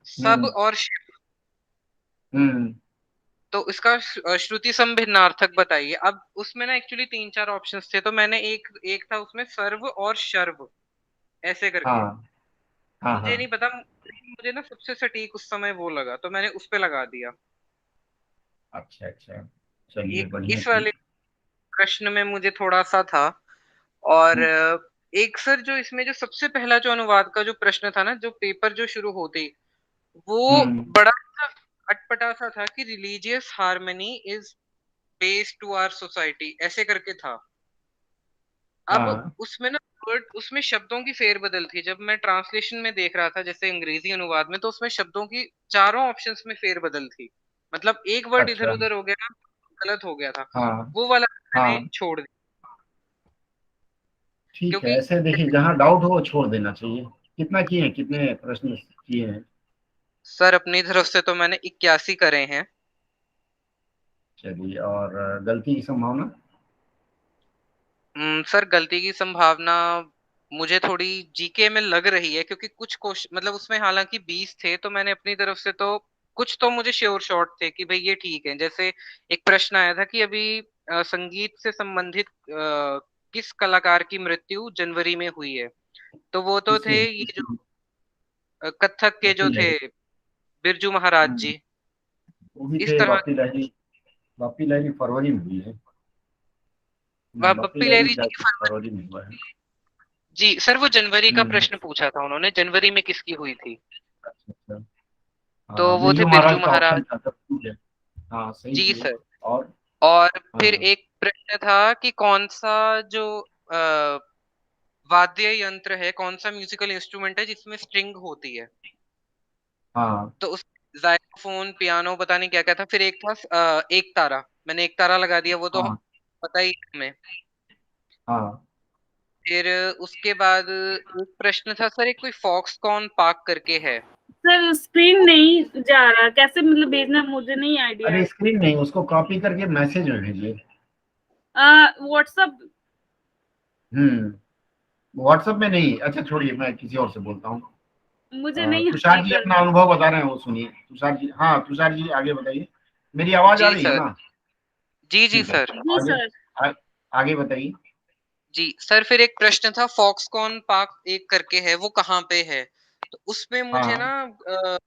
सब हम्म। और शिव। हम्म। तो इसका श्रुति समभिन्नार्थक बताइए। अब उसमें ना एक्चुअली तीन चार ऑप्शंस थे, तो मैंने एक एक था उसमें सर्व और शर्व, ऐसे करके। हाँ हाँ मुझे हाँ। नहीं पता, लेकिन मुझे ना सबसे सटीक उस समय वो लगा, तो मैंने उस पे लगा दिया। अच्छा अच्छा। चलिए एक बढ़िया इस थी। वाले प्रश्न में मुझे थोड़ा सा था। और हम्म। एक सर जो इसमें जो सबसे पहला जो अनुवाद का जो प्रश्न था ना, जो पेपर जो शुरू होते ही, वो हम्म। बड़ा सा अटपटा सा था कि religious harmony is base to our society, ऐसे करके था। अब हाँ। उसमें ना वर्ड, उसमें शब्दों की फेरबदल थी। जब मैं ट्रांसलेशन में देख रहा था जैसे अंग्रेजी अनुवाद में, तो उसमें शब्दों की चारों ऑप्शंस में फेरबदल थी। मतलब एक वर्ड इधर अच्छा। उधर हो गया ना, गलत हो गया था। हाँ वो वाला मैंने हाँ। छोड़ दिया, ठीक है, क्योंकि ऐसे देखिए जहाँ डाउट हो वो छोड़ देना चाहिए। कितना किए हैं, कितने प्रश्न किए हैं? सर अपनी तरफ से तो मैंने 81 करे हैं। चलिए, और गलती की संभावना? सर गलती की संभावना मुझे थोड़ी जीके में लग रही है, क्योंकि कुछ क्वेश्चन मतलब उसमें हालांकि 20 थे, तो मैंने अपनी तरफ से तो कुछ तो मुझे श्योर शॉट थे कि भाई ये ठीक है। जैसे एक प्रश्न आया था कि अभी संगीत से संबंधित किस कलाकार की मृत्यु जनवरी में हुई है। तो वो तो किसकी थे ये जो किसकी? कथक के बापी जो थे, लहरी। बिरजू महाराज हम्म। जी। वो भी इस थे तरह बापी लहरी। बापी लहरी फरवरी में हुई है। बापी बप्पी लहरी लहरी जी की फरवरी में हुआ है। जी सर, वो जनवरी का हम्म। प्रश्न पूछा था उन्होंने, जनवरी में किसकी हुई थी। अच्छा अच्छा। तो हाँ, वो थे बिरजू बिरजू महाराज का महाराज। ऑप्शन था तब, ठीक है। हाँ सही जी किए। सर। और? और फिर हाँ एक प्रश्न था कि कौन सा जो वाद्य यंत्र है, कौन सा म्यूजिकल इंस्ट्रूमेंट है जिसमें स्ट्रिंग होती है। हाँ तो उस जाइलोफोन, पियानो, पता नहीं क्या क्या था। फिर एक था एक तारा, मैंने एक तारा लगा दिया, वो तो हाँ पता ही है हमें। हाँ। फिर उसके बाद एक प्रश्न था सर, एक कोई फॉक्सकॉन पार्क करके है। सर स्क्रीन नहीं जा रहा, कैसे मतलब भेजना, मुझे नहीं आइडिया। अरे स्क्रीन नहीं, उसको कॉपी करके मैसेज में भेजिए। व्हाट्सअप। हम्म। व्हाट्सएप में नहीं, अच्छा छोड़िए, मैं किसी और से बोलता हूँ। मुझे नहीं तुषार हाई जी अपना करना। अनुभव बता रहे हैं, वो सुनिए। तुषार जी, हाँ तुषार जी आगे बताइए। मेरी आवाज आ जी रही है सर। ना? जी जी ठीक है। सर। जी आगे। सर। आ, आगे बताइए। जी सर, फिर एक प्रश्न था फॉक्सकॉन पार्क एक करके है, वो कहाँ पे है। तो उसमें मुझे ना हाँ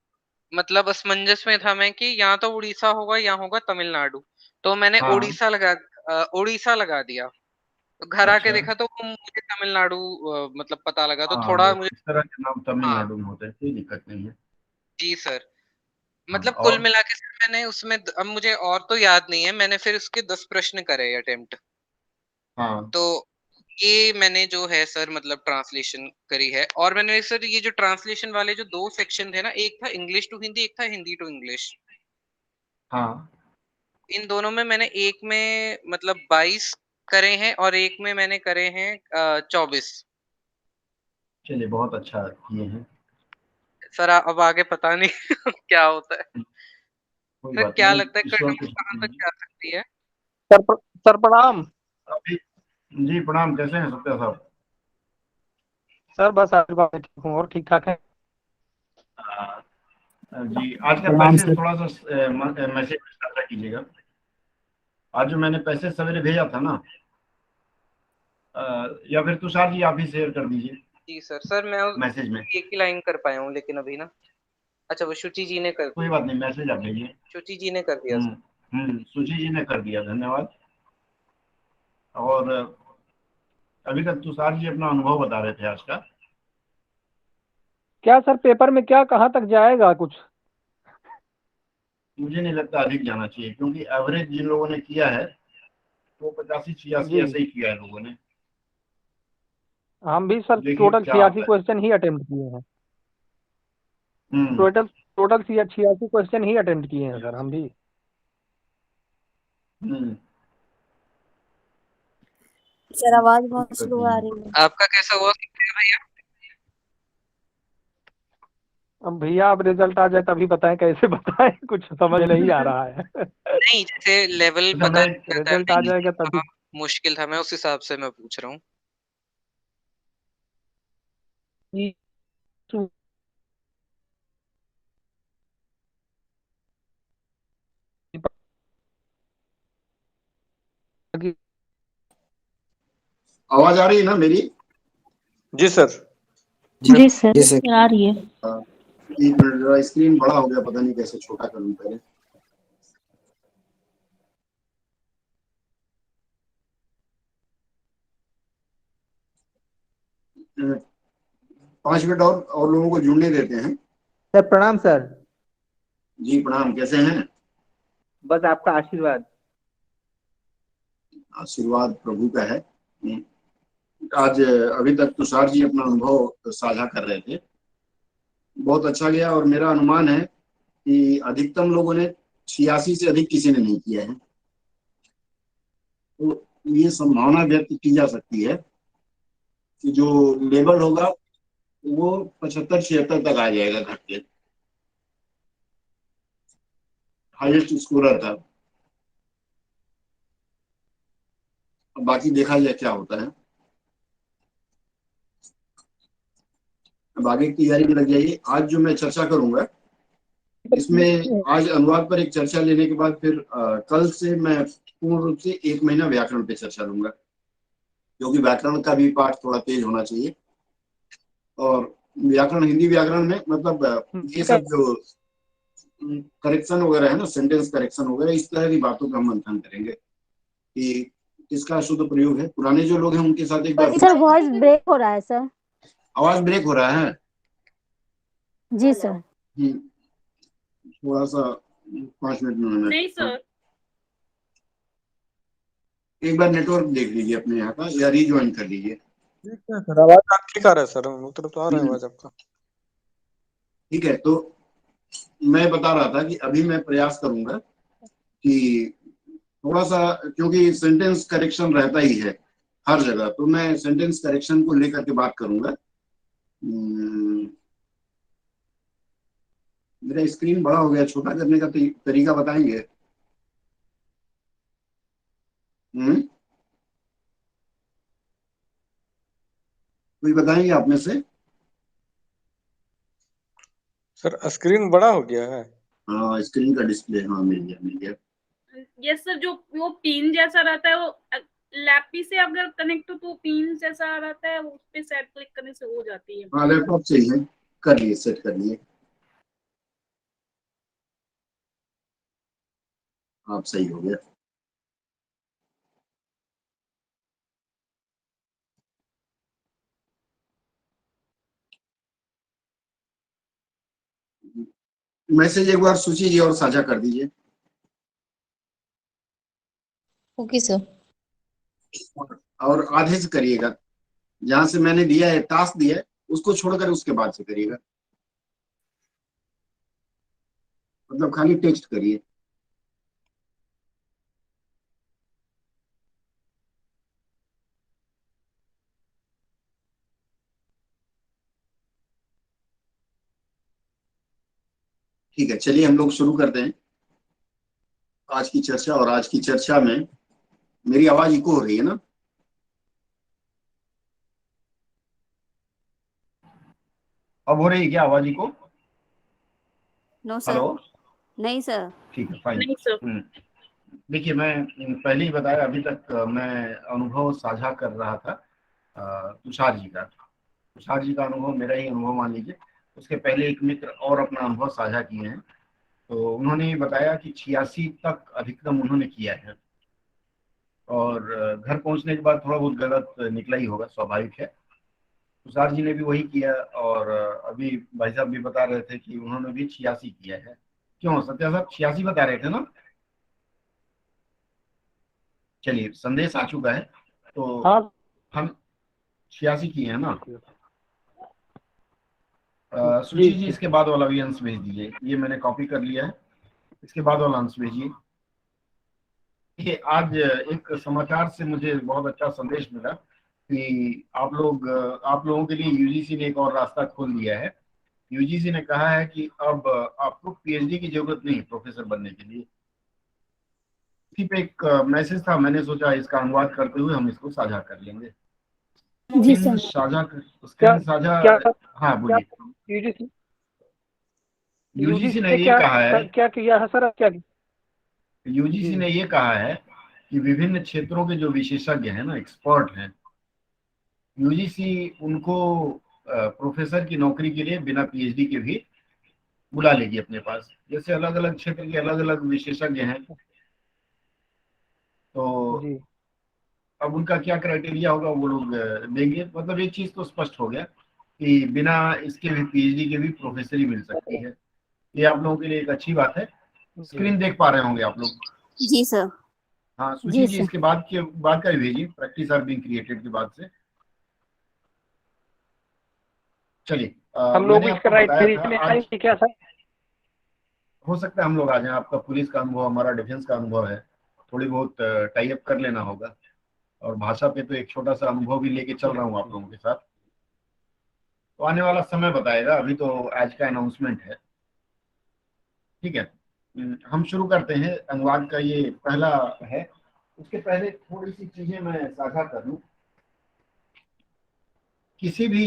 मतलब असमंजस में था मैं कि या तो उड़ीसा होगा या होगा तमिलनाडु। तो मैंने हाँ। उड़ीसा लगा दिया। तो घर आके अच्छा। देखा तो वो मुझे तमिलनाडु मतलब पता लगा, तो हाँ, थोड़ा वो मुझे। इस तरह के नाम हाँ तमिलनाडु में होते हैं, कोई दिक्कत नहीं है। जी सर। हाँ, मतलब कुल और? मिला के सर मैंने उसमें अब मुझे और तो याद नहीं है, मैंने फिर उसके 10 प्रश्न करे अटेम्प्ट। हाँ तो ये मैंने जो है सर मतलब ट्रांसलेशन करी है। और मैंने सर ये जो ट्रांसलेशन वाले जो दो सेक्शन थे ना, एक था इंग्लिश टू हिंदी, एक था हिंदी टू इंग्लिश। हाँ। इन दोनों में मैंने एक में मतलब 22 करे हैं, और एक में मैंने करे हैं 24। चलिए बहुत अच्छा किए हैं। सर अब आगे पता नहीं क्या होता है। कोई सर बात क्या नहीं, लगता है ईश्वर कटौती कुछ कहाँ तक नहीं। जा सकती है। सर प्रणाम। अभी। जी प्रणाम, कैसे हैं सत्या साहब? सर बस आशीर्वाद है, ठीक हूँ और ठीक ठाक है। जी, आज का प्रणाम पैसेज सर। थोड़ा सा मैसेज साझा कीजिएगा। आज जो मैंने पैसेज सवेरे भेजा था ना, या फिर तुषार जी आप ही शेयर कर दीजिए जी सर। सर मैं मैसेज में। एक ही लाइन कर पाया हूँ लेकिन अभी ना। अच्छा, वो शुचि जी ने कर कोई दी। बात नहीं, मैसेज आप भेजिए। शुचि जी ने कर दिया सर। सुची जी ने कर दिया, धन्यवाद। और अभी तक तुषार जी अपना अनुभव बता रहे थे आज का। क्या सर पेपर में क्या कहाँ तक जाएगा कुछ? मुझे नहीं लगता अधिक जाना चाहिए, क्योंकि एवरेज जिन लोगों ने किया है वो 85 86 जी ऐसे ही किया है लोगों ने। हम भी सर देखिए टोटल क्या 86 आता है। क्वेश्चन ही अटेम्प्ट किए हैं। हम्म। टोटल टोटल 86 क्वेश्चन ही अटेम्प्ट किए हैं सर हम भी। हम्म। सर आवाज कोई बहुत दिक्कत स्लो नहीं आ है। रही है। आपका कैसा हुआ भैया। अब भैया अब रिजल्ट आ जाए तभी बताएं, कैसे बताएं कुछ समझ नहीं आ रहा है। नहीं, जैसे लेवल अच्छा, पता मैं चल जाता है रिजल्ट ना, आ easy जाएगा तभी। था मुश्किल था, मैं उस हिसाब से मैं पूछ रहा हूँ। आवाज आ रही है ना मेरी? जी सर। जी सर आ रही है। एक मिनट, जरा स्क्रीन बड़ा हो गया, पता नहीं कैसे छोटा करूं पहले। अ, 5 मिनट और लोगों को जुड़ने देते हैं। सर प्रणाम सर। जी प्रणाम, कैसे हैं? बस आपका आशीर्वाद। आशीर्वाद प्रभु का है। आज अभी तक तुषार जी अपना अनुभव साझा कर रहे थे, बहुत अच्छा गया, और मेरा अनुमान है कि अधिकतम लोगों ने 86 से अधिक किसी ने नहीं किया है। तो ये संभावना व्यक्त की जा सकती है कि जो लेवल होगा वो 75-76 तक आ जाएगा घट के। हाईएस्ट स्कोरर था। अब बाकी देखा जाए क्या होता है। अब आगे की तैयारी में लग जाइए। आज जो मैं चर्चा करूंगा, इसमें आज अनुवाद पर एक चर्चा लेने के बाद फिर कल से मैं पूर्ण रूप से 1 महीना व्याकरण पे चर्चा लूंगा, क्योंकि व्याकरण का भी पाठ थोड़ा तेज होना चाहिए। और व्याकरण, हिंदी व्याकरण में मतलब ये सब जो करेक्शन वगैरह है ना, सेंटेंस करेक्शन वगैरह, इस तरह की बातों का हम मंथन करेंगे कि किसका शुद्ध प्रयोग है। पुराने जो लोग हैं उनके साथ एक बार। सर वॉइस ब्रेक हो रहा है सर। आवाज ब्रेक हो रहा है? जी सर। थोड़ा सा 5 मिनट में मैंने नहीं सर। एक बार नेटवर्क देख लीजिए अपने यहाँ का, या रिज्वाइन कर लीजिए। ठीक है सर, आवाज आप ठीक आ रहा है सर, मतलब तो आ रहा है आवाज आपका। ठीक है, तो मैं बता रहा था कि अभी मैं प्रयास करूंगा कि थोड़ा सा, क्योंकि सेंटेंस करेक्शन रहता ही है हर जगह, तो मैं सेंटेंस करेक्शन को लेकर के बात करूंगा। मेरा स्क्रीन बड़ा हो गया, छोटा करने का तरीका बताएंगे? हम्म कोई बताएंगे आप में से? सर स्क्रीन बड़ा हो गया है। हाँ, स्क्रीन का डिस्प्ले, हाँ मिल गया मिल गया। यस सर, जो वो पिन जैसा रहता है वो लैपी से अगर कनेक्ट हो तो पिन जैसा रहता है, उस पे सेट क्लिक करने से हो जाती है। हाँ लैपटॉप से ही है, कर लिए, सेट कर लिए। आप सही हो गया। मैसेज एक बार सूची जी और साझा कर दीजिए। Okay sir. और आधे से करिएगा, जहां से मैंने दिया है, टास्क दिया है, उसको छोड़कर उसके बाद से करिएगा। मतलब खाली टेक्स्ट करिए। ठीक है, चलिए हम लोग शुरू करते हैं आज की चर्चा। और आज की चर्चा में मेरी आवाज इको हो रही है ना? अब हो रही है क्या आवाज इको? No sir. हेलो? नहीं सर। ठीक है, फाइन। नहीं सर। देखिए, मैं पहले ही बताया, अभी तक मैं अनुभव साझा कर रहा था तुषार जी का। तुषार जी का अनुभव मेरा ही अनुभव मान लीजिए। उसके पहले एक मित्र और अपना अनुभव साझा किए हैं, तो उन्होंने बताया कि 86 तक अधिकतम उन्होंने किया है। और घर पहुंचने के बाद थोड़ा बहुत गलत निकला ही होगा, स्वाभाविक है। तुषार जी ने भी वही किया, और अभी भाई साहब भी बता रहे थे कि उन्होंने भी 86 किया है। क्यों सत्या साहब 86 बता रहे थे ना? चलिए, संदेश आ चुका है, तो हाँ हम 86 किए हैं ना? जी सुची जी, इसके बाद वाला भी अंश भेज दीजिए। ये मैंने कॉपी कर लिया है, इसके बाद वाला अंश भेजिए। ये आज एक समाचार से मुझे बहुत अच्छा संदेश मिला कि आप लोगों के लिए यूजीसी ने एक और रास्ता खोल दिया है। यूजीसी ने कहा है कि अब आपको पीएचडी की जरूरत नहीं प्रोफेसर बनने के लिए। इसी पे एक मैसेज था, मैंने सोचा इसका अनुवाद करते हुए हम इसको साझा कर लेंगे। जी स्क्रीन सर। साझा, क्या स्क्रीन साझा। क्या हाँ क्या बोलिए। यूजीसी यूजीसी ने ने ये कहा है, क्या किया है सर? क्या यूजीसी जी ने ये कहा है कि विभिन्न क्षेत्रों के जो विशेषज्ञ हैं ना, एक्सपर्ट हैं, यूजीसी उनको प्रोफेसर की नौकरी के लिए बिना पीएचडी के भी बुला लेगी अपने पास। जैसे अलग अलग क्षेत्र के अलग अलग विशेषज्ञ हैं, तो जी अब उनका क्या क्राइटेरिया होगा वो लोग देंगे। मतलब एक चीज तो स्पष्ट हो गया कि बिना इसके भी पीएचडी के भी प्रोफेसरी मिल सकती है। ये आप लोगों के लिए एक अच्छी बात है। जी स्क्रीन देख पा रहे होंगे आप लोग? जी सर। हाँ जी सुशील जी, सर। इसके बाद का भी भेजिए, प्रैक्टिस आर बीइंग क्रिएटेड के बाद से। चलिए हम लोग मैंने इस आपको बताया क्राइटेरिया था में आज आएंगे क्या सर? हो सकता है हम लोग आ जाएं। आपका पुलिस का अनुभव, हमारा डिफेंस का अनुभव है, थोड़ी बहुत टाई अप कर लेना होगा। और भाषा पे तो एक छोटा सा अनुभव भी लेके चल रहा हूँ आप लोगों के साथ, तो आने वाला समय बताएगा। अभी तो आज का अनाउंसमेंट है, ठीक है। हम शुरू करते हैं। अनुवाद का ये पहला है। उसके पहले थोड़ी सी चीजें मैं साझा कर लूं। किसी भी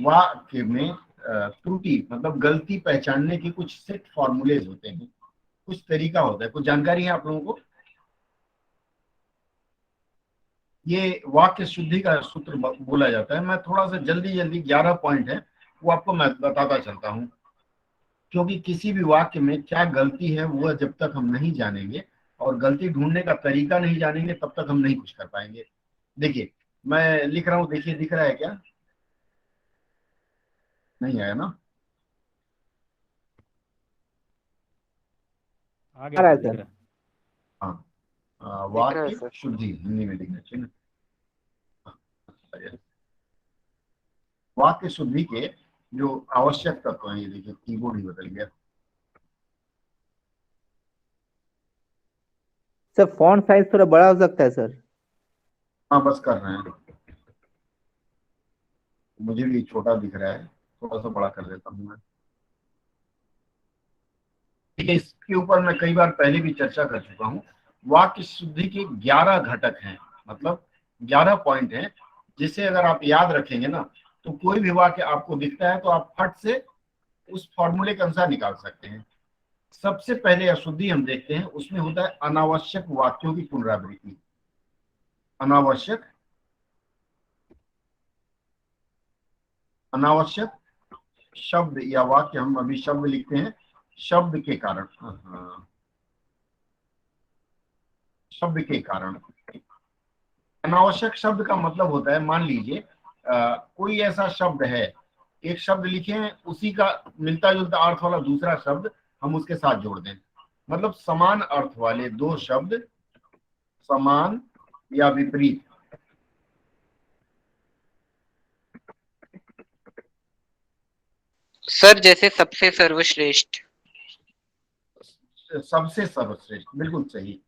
वाक्य में त्रुटि मतलब गलती पहचानने के कुछ सेट फॉर्मूलेज होते हैं, कुछ तरीका होता है, कुछ जानकारी है आप लोगों को। ये वाक्य शुद्धि का सूत्र बोला जाता है। मैं थोड़ा सा जल्दी 11 पॉइंट है वो आपको मैं बताता चलता हूं, क्योंकि किसी भी वाक्य में क्या गलती है वो जब तक हम नहीं जानेंगे और गलती ढूंढने का तरीका नहीं जानेंगे तब तक हम नहीं कुछ कर पाएंगे। देखिए मैं लिख रहा हूं, देखिए दिख रहा है क्या? नहीं आया ना? आ आ गया रहा है सर, दिख सर। रहा है। हाँ दिख रहा है वाक्य सर। शुद्धि हिंदी में लिखना चाहिए ना। वाक्य शुद्धि के जो आवश्यक तत्व हैं, ये देखिए कीबोर्ड ही बदल गया। सर फॉन्ट साइज थोड़ा बड़ा हो सकता है सर। हाँ बस कर रहे हैं, मुझे भी छोटा दिख रहा है, थोड़ा सा बड़ा कर देता हूँ मैं। ठीक है, इसके ऊपर मैं कई बार पहले भी चर्चा कर चुका हूँ। वाक्य शुद्धि के 11 घटक हैं, मतलब 11 पॉइंट हैं, जिसे अगर आप याद रखेंगे ना तो कोई भी वाक्य आपको दिखता है तो आप फट से उस फॉर्मूले के अनुसार निकाल सकते हैं। सबसे पहले अशुद्धि हम देखते हैं, उसमें होता है अनावश्यक वाक्यों की पुनरावृत्ति। अनावश्यक शब्द या वाक्य, हम अभी शब्द लिखते हैं, शब्द के कारण। शब्द के कारण अनावश्यक शब्द का मतलब होता है, मान लीजिए कोई ऐसा शब्द है, एक शब्द लिखे हैं, उसी का मिलता जुलता अर्थ वाला दूसरा शब्द हम उसके साथ जोड़ दें, मतलब समान अर्थ वाले दो शब्द, समान या विपरीत। सर जैसे सबसे सर्वश्रेष्ठ। सबसे सर्वश्रेष्ठ, बिल्कुल सही।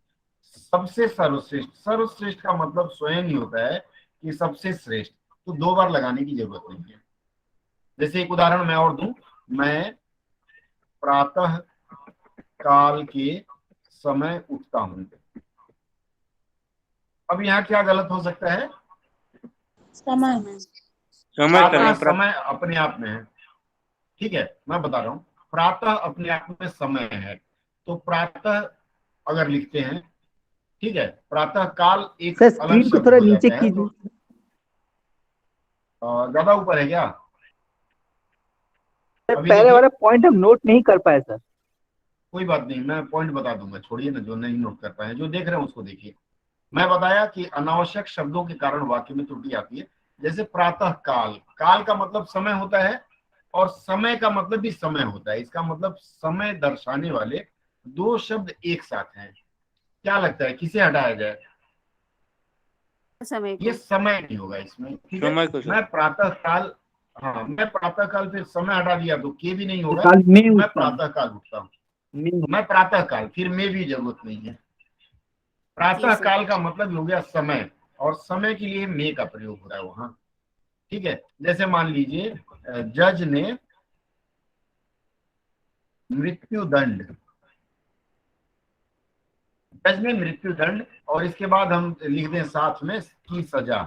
सबसे सर्वश्रेष्ठ, सर्वश्रेष्ठ का मतलब स्वयं ही होता है कि सबसे श्रेष्ठ, तो दो बार लगाने की जरूरत नहीं है। जैसे एक उदाहरण मैं और दूं, मैं प्रातः काल के समय उठता हूं। अब यहाँ क्या गलत हो सकता है? समय। समय प्रातः सर। समय अपने आप में है, ठीक है, मैं बता रहा हूँ। प्रातः अपने आप में समय है, तो प्रातः अगर लिखते हैं, ठीक है, प्रातः काल एक सर अलग स्क्रीन को शब्द थोड़ा हो नीचे जाता है। तो कीजिए। ज्यादा ऊपर है क्या? सर अभी पहले देखिए, वाला पॉइंट हम नोट नहीं कर पाए सर। कोई बात नहीं, मैं पॉइंट बता दूंगा, छोड़िए ना, जो नहीं नोट कर पाए, जो देख रहे हैं उसको देखिए। मैं बताया कि अनावश्यक शब्दों के कारण वाक्य में त्रुटि आती है। जैसे प्रातः काल, काल का मतलब समय होता है और समय का मतलब भी समय होता है। इसका मतलब समय दर्शाने वाले दो शब्द एक साथ हैं। क्या लगता है किसे हटाया जाए? समय ये को। समय नहीं होगा इसमें, ठीक है। समय को सर। मैं प्रातः काल, हाँ मैं प्रातः काल, फिर समय हटा दिया तो के भी नहीं तो होगा। काल में मैं उठता हूँ। प्रातः काल उठता हूँ, में। मैं प्रातः काल, फिर में भी जरूरत नहीं है। जी प्रातः सर। काल का मतलब हो गया समय, और समय के लिए में का प्रयोग हो रहा है वहां, ठीक है। जैसे मान लीजिए जज ने मृत्युदंड, जज ने मृत्युदंड, और इसके बाद हम लिख दें साथ में की सजा,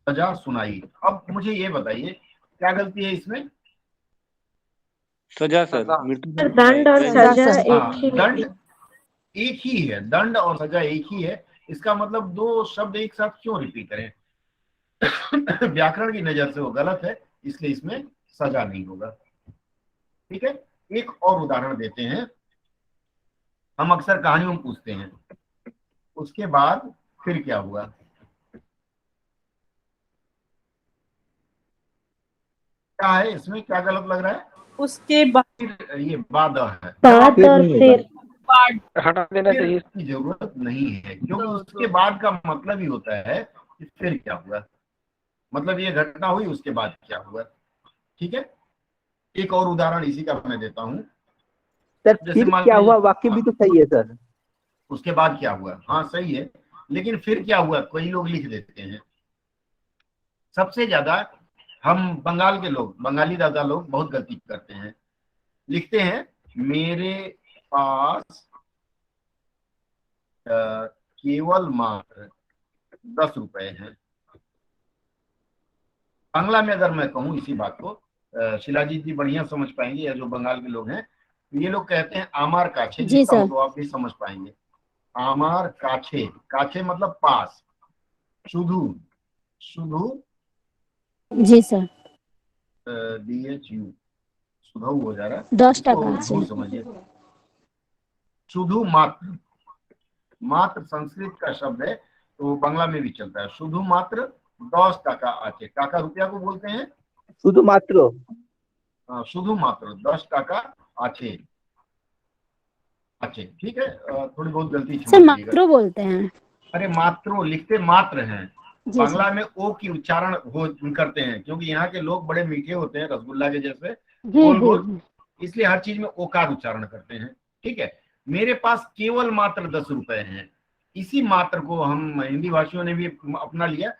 सजा सुनाई। अब मुझे ये बताइए क्या गलती है इसमें? सजा सर, सजा। मृत्यु दंड और सजा सजा सर। एक हाँ ही दंड एक ही है, दंड और सजा एक ही है। इसका मतलब दो शब्द एक साथ क्यों रिपीट करें? व्याकरण की नजर से वो गलत है, इसलिए इसमें सजा नहीं होगा। ठीक है, एक और उदाहरण देते हैं। हम अक्सर कहानियों में पूछते हैं उसके बाद फिर क्या हुआ। क्या है इसमें, क्या गलत लग रहा है? उसके बाद फिर ये बाद है, बाद और फिर हटा देना फिर चाहिए। की जरूरत नहीं है, क्योंकि उसके बाद का मतलब ही होता है कि फिर क्या हुआ, मतलब ये घटना हुई उसके बाद क्या हुआ। ठीक है, एक और उदाहरण इसी का मैं देता हूं। सर जैसे फिर मान क्या लीजिए, हुआ वाक्य भी तो सही है सर। उसके बाद क्या हुआ, हाँ सही है, लेकिन फिर क्या हुआ कई लोग लिख देते हैं। सबसे ज्यादा हम बंगाल के लोग, बंगाली दादा लोग बहुत गलती करते हैं, लिखते हैं मेरे पास केवल मात्र 10 रुपए हैं। बांग्ला में अगर मैं कहूँ इसी बात को, शिलाजीत जी बढ़िया समझ पाएंगे, या जो बंगाल के लोग हैं, तो ये लोग कहते हैं आमार काछे, जी लिखता हूँ सर। तो आप भी समझ पाएंगे। आमार काछे, काछे मतलब पास, शुधु, शुधु जी सर। DHU, सुधु हो जा रहा है, 10 इसको টাকা धू আছে। समझिए। शुधु मात्र, मात्र संस्कृत का शब्द है, तो बांग्ला में भी चलता है। शुधु मात्र 10 टाका आचे, टाका रुपया को बोलते हैं, शुद्ध मात्र। शुधु मात्र 10 टाका आचे, आचे। ठीक है, थोड़ी बहुत गलती सर क्षमा करिएगा। मात्रो बोलते हैं। अरे मात्रो लिखते मात्र हैं, जी बांग्ला सर। में ओ की उच्चारण हो करते हैं, क्योंकि यहाँ के लोग बड़े मीठे होते हैं, रसगुल्ला के जैसे जी गोल जी गोल, जी। इसलिए हर चीज में ओकार उच्चारण करते हैं। ठीक है, मेरे पास केवल मात्र 10 रुपए हैं, इसी मात्र को हम हिंदी भाषियों ने भी अपना लिया।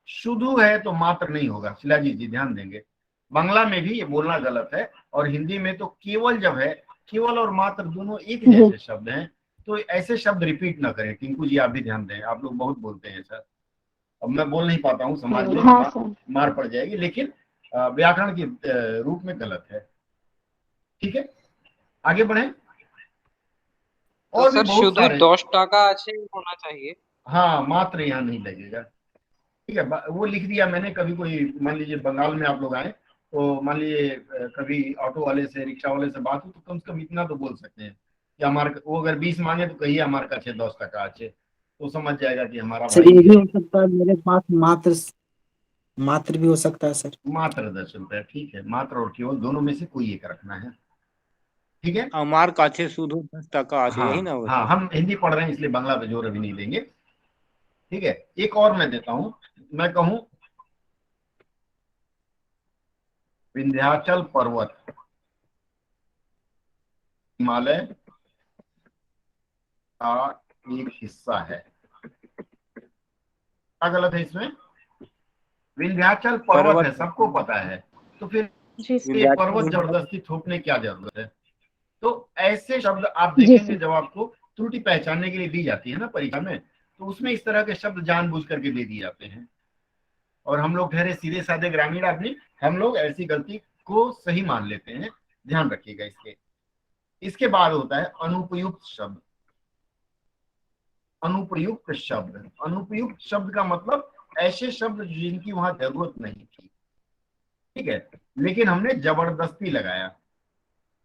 शुधु है तो मात्र नहीं होगा, शिलाजीत जी ध्यान देंगे, बांग्ला में भी ये बोलना गलत है, और हिंदी में तो केवल जब है, केवल और मात्र दोनों एक जी जैसे शब्द हैं, तो ऐसे शब्द रिपीट ना करें। टिंकू जी आप भी ध्यान दें, आप लोग बहुत बोलते हैं सर, अब मैं बोल नहीं पाता हूँ, समाज में हाँ सर। मार पड़ जाएगी, लेकिन व्याकरण के रूप में गलत है। ठीक है, आगे बढ़े, तो और भी सर बहुत शुद्ध सारे। 10 টাকা আছে होना चाहिए। हाँ, मात्र यहाँ नहीं लगेगा। ठीक है, वो लिख दिया मैंने। कभी कोई मान लीजिए बंगाल में आप लोग आए, तो मान लीजिए कभी ऑटो वाले से, रिक्शा वाले से बात हो, तो कम से कम इतना तो बोल सकते हैं कि हमारे, वो अगर 20 मांगे तो कहिए हमारे का 10 टका अच्छे, तो समझ जाएगा कि हमारा सर भाई ये भी है। हो सकता है मेरे पास मात्र, मात्र भी हो सकता है सर। मात्र 10 रुपए, ठीक है, मात्र और केवल दोनों में से कोई एक रखना है। ठीक है, আমার কাছে শুধু 10 টাকা আছে, हाँ यही ना होगा हाँ, सर? हम हिंदी पढ़ रहे हैं इसलिए बांग्ला पे जोर अभी नहीं देंगे। ठीक है, एक और मैं देता हूं, मैं कहूं विंध्याचल पर्वत हिमालय का एक हिस्सा है, क्या गलत है इसमें? विंध्याचल पर्वत है, सबको पता है, तो फिर जी सर। ये पर्वत जबरदस्ती थोपने क्या जरूरत है? तो ऐसे शब्द आप जी देखेंगे सर। जब आपको त्रुटि पहचानने के लिए दी जाती है ना परीक्षा में, तो उसमें इस तरह के शब्द जानबूझ करके दे दिए जाते हैं, और हम लोग ठहरे सीधे साधे ग्रामीण आदमी, हम लोग ऐसी गलती को सही मान लेते हैं, ध्यान रखिएगा इसके। इसके बाद होता है अनुपयुक्त शब्द। अनुप्रयुक्त शब्द, अनुपयुक्त शब्द का मतलब ऐसे शब्द जिनकी वहां जरूरत नहीं थी, ठीक है, लेकिन हमने जबरदस्ती लगाया।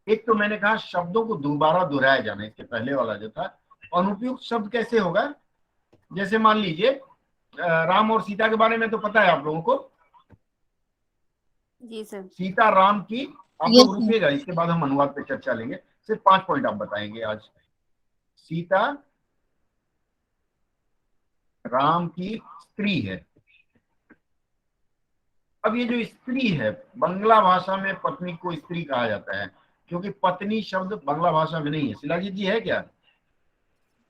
एक तो मैंने कहा शब्दों को दोबारा दोहराया जाना, इसके पहले वाला जो था। अनुपयुक्त शब्द कैसे होगा? जैसे मान लीजिए राम और सीता के बारे में तो पता है आप लोगों को, जी सर। सीता राम की, आप यस लोग सर। रुकिएगा, इसके बाद हम अनुवाद पे चर्चा लेंगे। सिर्फ 5 पॉइंट आप बताएंगे आज। सीता राम की स्त्री है। अब ये जो स्त्री है, बांग्ला भाषा में पत्नी को स्त्री कहा जाता है, क्योंकि पत्नी शब्द बांग्ला भाषा में नहीं है। शिलाजीत जी है क्या?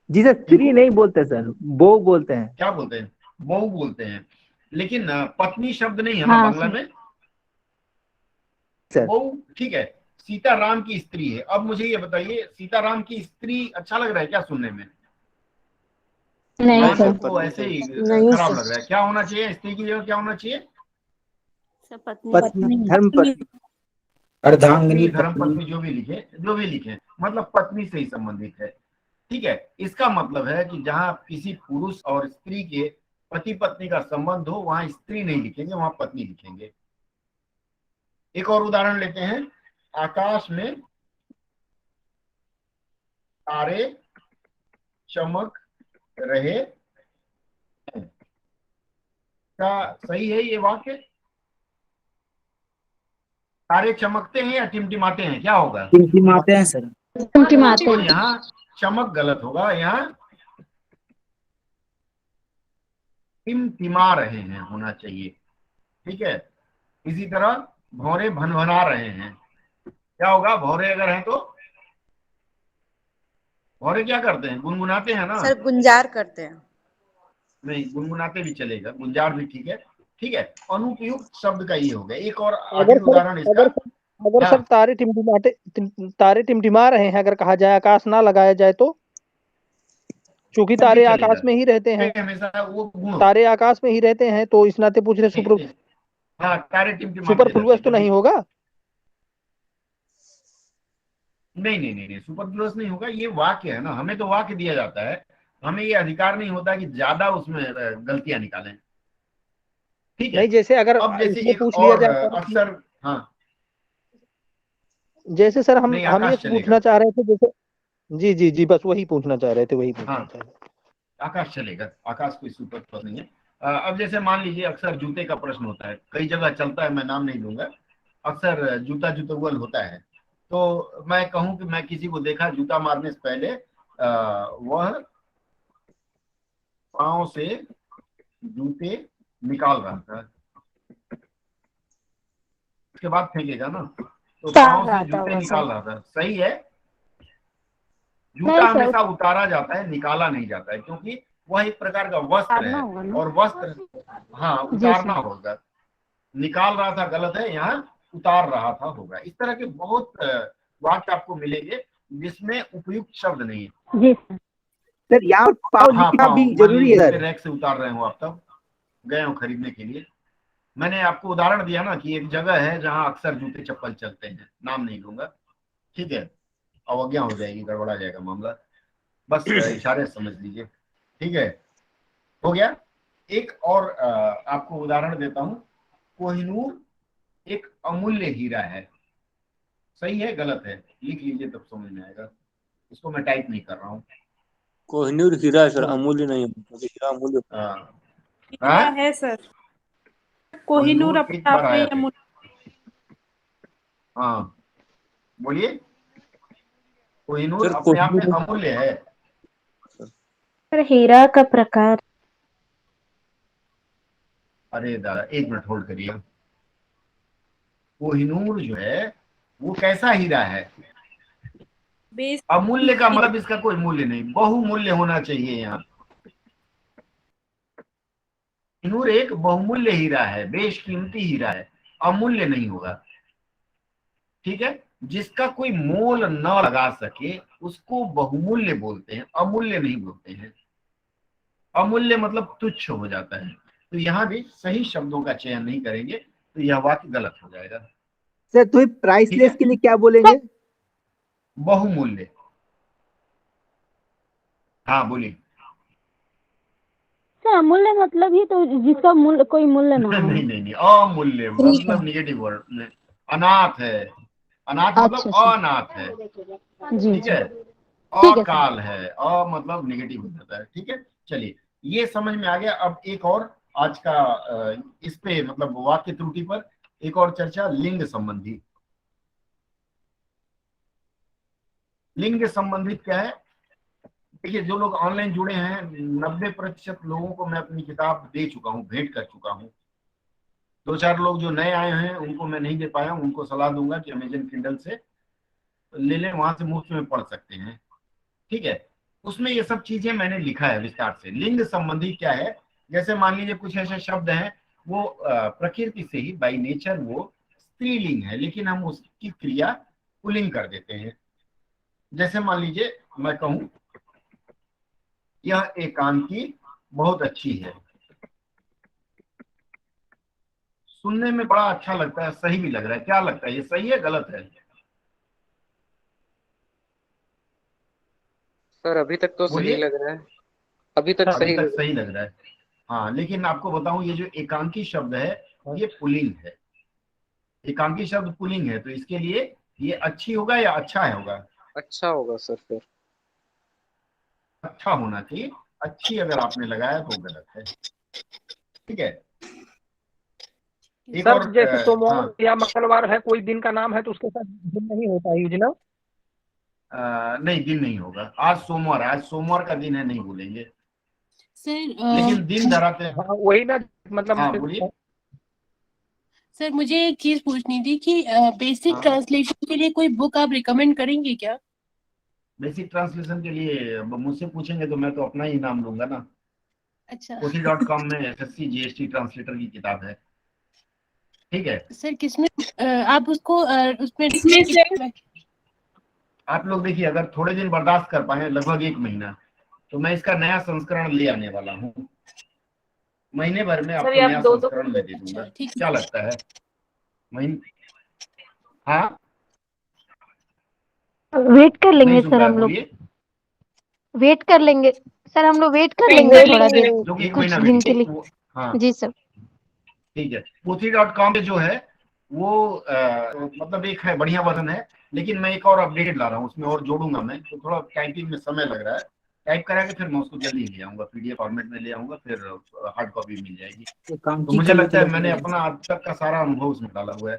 जी सर स्त्री नहीं बोलते सर, बो बोलते हैं। क्या बोलते हैं? बहू बोलते हैं, लेकिन पत्नी शब्द नहीं है ना हाँ बांग्ला सर। में, सर बहू। ठीक है, सीता राम की स्त्री है। अब मुझे ये बताइए, सीता राम की स्त्री अच्छा लग रहा है क्या सुनने में? नहीं या सर। सबको ऐसे ही नहीं खराब सर। लग रहा है? क्या होना चाहिए स्त्री की जगह, क्या होना चाहिए? सर पत्नी। पत्नी, धर्म पत्नी। पत्नी, अर्धांगिनी धर्म पत्नी। पत्नी, जो भी लिखे, जो भी लिखे, मतलब पत्नी से ही संबंधित है। ठीक है, इसका मतलब है कि जहां किसी पुरुष और स्त्री के पति पत्नी का संबंध हो वहां स्त्री नहीं लिखेंगे, वहां पत्नी लिखेंगे। एक और उदाहरण लेते हैं, आकाश में तारे चमक रहे हैं। क्या सही है ये वाक्य? तारे चमकते हैं या टिमटिमाते हैं, क्या होगा? टिमटिमाते हैं सर। टिमटिमाते तो हैं। यहाँ चमक गलत होगा, यहाँ टिमटिमा रहे हैं होना चाहिए। ठीक है। इसी तरह भौरे भनभना रहे हैं, क्या होगा? भौरे अगर हैं तो भौरे क्या करते हैं? गुनगुनाते हैं ना? सर गुंजार करते हैं। नहीं, गुनगुनाते भी चलेगा, गुंजार भी ठीक है। ठीक है, अनुपयुक्त शब्द का ये हो गया। एक और अगर आखिरी सर उदाहरण इसका। अगर सर हाँ, तारे टिमटिमा रहे हैं अगर कहा जाए, आकाश ना लगाया जाए तो, चूंकि तब भी तारे चलेगा। आकाश में ही रहते हैं, हमेशा वो गुण तारे आकाश में ही रहते हैं, तो इस नाते पूछ रहे हाँ, तारे टिमटिमाते सुपरफ्लुअस रहते तो हैं नहीं कभी। होगा? नहीं नहीं नहीं नहीं, सुपरफ्लुअस नहीं होगा। ये वाक्य है ना, हमें तो वाक्य दिया जाता है, हमें ये अधिकार नहीं होता कि ज्यादा उसमें गलतियां निकालें। ठीक है। नहीं, जैसे अगर अब जैसे इसमें एक पूछ लिया और जाए सर कि, अक्सर, हाँ, जैसे सर हम नहीं ये आकाश चलेगा। पूछना चाह रहे थे, जैसे जी जी जी, बस वही पूछना चाह रहे थे, वही पूछना हाँ, चाह रहे थे। आकाश चलेगा, आकाश कोई सुपरफ्लुअस नहीं है। अब जैसे मान लीजिए अक्सर जूते का प्रश्न होता है, कई जगह चलता है, मैं नाम नहीं लूंगा। अक्सर जूता जुतौल होता है, तो मैं कहूं कि मैं किसी को देखा जूता मारने से पहले वह पांव से जूते निकाल रहा था, उसके बाद फेंकेगा ना, तो पांव से जूते निकाल रहा था, सही है? जूता नहीं सर, हमेशा उतारा जाता है, निकाला नहीं जाता है, क्योंकि वह एक प्रकार का वस्त्र उतारना है, होगा ना? और वस्त्र, हाँ, जी उतारना सर। होगा। निकाल रहा था गलत है, यहाँ उतार रहा था होगा। इस तरह के बहुत वाक्य आपको मिलेंगे जिसमें उपयुक्त शब्द नहीं है। जी सर। सर यहाँ पाव हाँ, लिखना पाँव, भी मान जरूरी लीजिए है जूते सर। रैक से उतार रहे हो आप, तब गए हो खरीदने के लिए, मैंने आपको उदाहरण दिया ना कि एक जगह है जहाँ अक्सर जूते चप्पल चलते हैं, नाम नहीं लूंगा। ठीक है, अवज्ञा हो जाएगी, गड़बड़ा जाएगा मामला, बस इशारे से समझ लीजिए। ठीक है, हो गया। एक और आपको उदाहरण देता हूं, कोहिनूर एक अमूल्य हीरा है, सही है गलत है? लिख लीजिए तब समझ में आएगा, इसको मैं टाइप नहीं कर रहा हूँ। कोहिनूर हीरा है सर, अमूल्य नहीं है, क्योंकि हीरा अमूल्य। हाँ, हीरा है सर। कोहिनूर कोहिनूर अपने एक बार आप में आया ही था। हाँ, बोलिए। कोहिनूर सर अपने आप में कोहिनूर अमूल्य है। सर हीरा का प्रकार। अरे दादा, एक मिनट होल्ड करिए। कोहिनूर जो है वो कैसा हीरा है? बेस अमूल्य का मतलब इसका कोई मूल्य नहीं, बहुमूल्य होना चाहिए यहाँ। कोहिनूर एक बहुमूल्य हीरा है, बेशकीमती हीरा है, अमूल्य नहीं होगा। ठीक है, जिसका कोई मोल न लगा सके उसको बहुमूल्य बोलते हैं, अमूल्य नहीं बोलते हैं। अमूल्य मतलब तुच्छ हो जाता है। तो यहाँ भी सही शब्दों का चयन नहीं करेंगे तो यह वाक्य गलत हो जाएगा। सर तो ठीक प्राइसलेस है, के लिए क्या बोलेंगे? बहुमूल्य। हाँ, बोलिए। सर अमूल्य मतलब ही तो जिसका मूल्य कोई मूल्य ना हो। नहीं नहीं नहीं, अमूल्य मतलब निगेटिव वर्ड में, अनाथ है, अनाथ मतलब अच्छा अनाथ है। जी ठीक जी, है, ठीक है सर। अकाल है, अ मतलब निगेटिव हो जाता है। ठीक है, चलिए, ये समझ में आ गया। अब एक और आज का इस पे मतलब वाक्य त्रुटि पर एक और चर्चा, लिंग संबंधी। लिंग संबंधित क्या है? देखिए, जो लोग ऑनलाइन जुड़े हैं, 90% लोगों को मैं अपनी किताब दे चुका हूँ, भेंट कर चुका हूँ। 2-4 लोग जो नए आए हैं उनको मैं नहीं दे पाया हूँ, उनको सलाह दूंगा कि अमेजन किंडल से ले लें, वहां से मुफ्त में पढ़ सकते हैं। ठीक है, उसमें ये सब चीजें मैंने लिखा है विस्तार से। लिंग संबंधी क्या है? जैसे मान लीजिए कुछ ऐसे शब्द हैं वो प्रकृति से ही बाई नेचर वो स्त्रीलिंग है, लेकिन हम उसकी क्रिया पुल्लिंग कर देते हैं। जैसे मान लीजिए मैं कहूं यह एकांकी बहुत अच्छी है, सुनने में बड़ा अच्छा लगता है, सही भी लग रहा है, क्या लगता है ये सही है गलत है? सर अभी तक तो सही बोलिए। लग रहा है, अभी तक अभी सही तक लग रहा सही लग रहा है। हाँ, लेकिन आपको बताऊं ये जो एकांकी शब्द है ये पुल्लिंग है। एकांकी शब्द पुल्लिंग है, तो इसके लिए ये अच्छी होगा या अच्छा है होगा? अच्छा होगा सर फिर। अच्छा होना चाहिए। अच्छी अगर आपने लगाया तो गलत है। ठीक है। एक सर और जैसे सोमवार हाँ, या मंगलवार है, कोई दिन का नाम है तो उसके साथ दिन नहीं होता है यूज ना। नहीं दिन नहीं होगा। आज सोमवार है, आज सोमवार का दिन है, नहीं बोलेंगे। सर लेकिन दिन धराते हैं। हाँ वही ना, मतलब हाँ बोलिए। सर मुझे एक चीज पूछनी थी कि बेसिक हाँ, ट्रांसलेशन के लिए कोई बुक आप रिकमेंड करेंगे क्या? बेसिक ट्रांसलेशन के लिए अब मुझसे पूछेंगे तो मैं तो अपना ही नाम लूंगा ना। अच्छा पोथी.com में SSC GST ट्रांसलेटर की किताब है। ठीक है। सर किसमें आप उसको उसमें इसमें से आप लोग देखिए, अगर थोड़े दिन बर्दाश्त कर पाए, लगभग 1 महीना, तो मैं इसका नया संस्करण ले आने वाला हूँ। महीने भर में सर आपको ये आप नया दो संस्करण मैं दे दूंगा। अच्छा ठीक क्या है। लगता है? महीने? हाँ, वेट कर नहीं लेंगे सुन सर पाया, हम लोग, बोलिए। वेट कर लेंगे सर, हम लोग वेट कर वेट लेंगे कर थोड़ा लेंगे। देर, जो कि 1 कुछ महीना दिन वेट के लिए। हाँ जी सर। ठीक है। पोथी.com पे जो है वो मतलब एक है, बढ़िया वर्जन है, लेकिन मैं एक और अपडेटेड ला रहा हूँ, उसमें और जोड़ूंगा मैं, तो थोड़ा टाइपिंग में समय लग रहा है। टाइप करा के फिर मैं उसको जल्दी ले आऊंगा, PDF फॉर्मेट में ले आऊंगा, फिर हार्ड कॉपी मिल जाएगी। तो एकांकी मुझे का लगता है मतलब मैंने है। अपना आज तक का सारा अनुभव उसमें डाला हुआ है।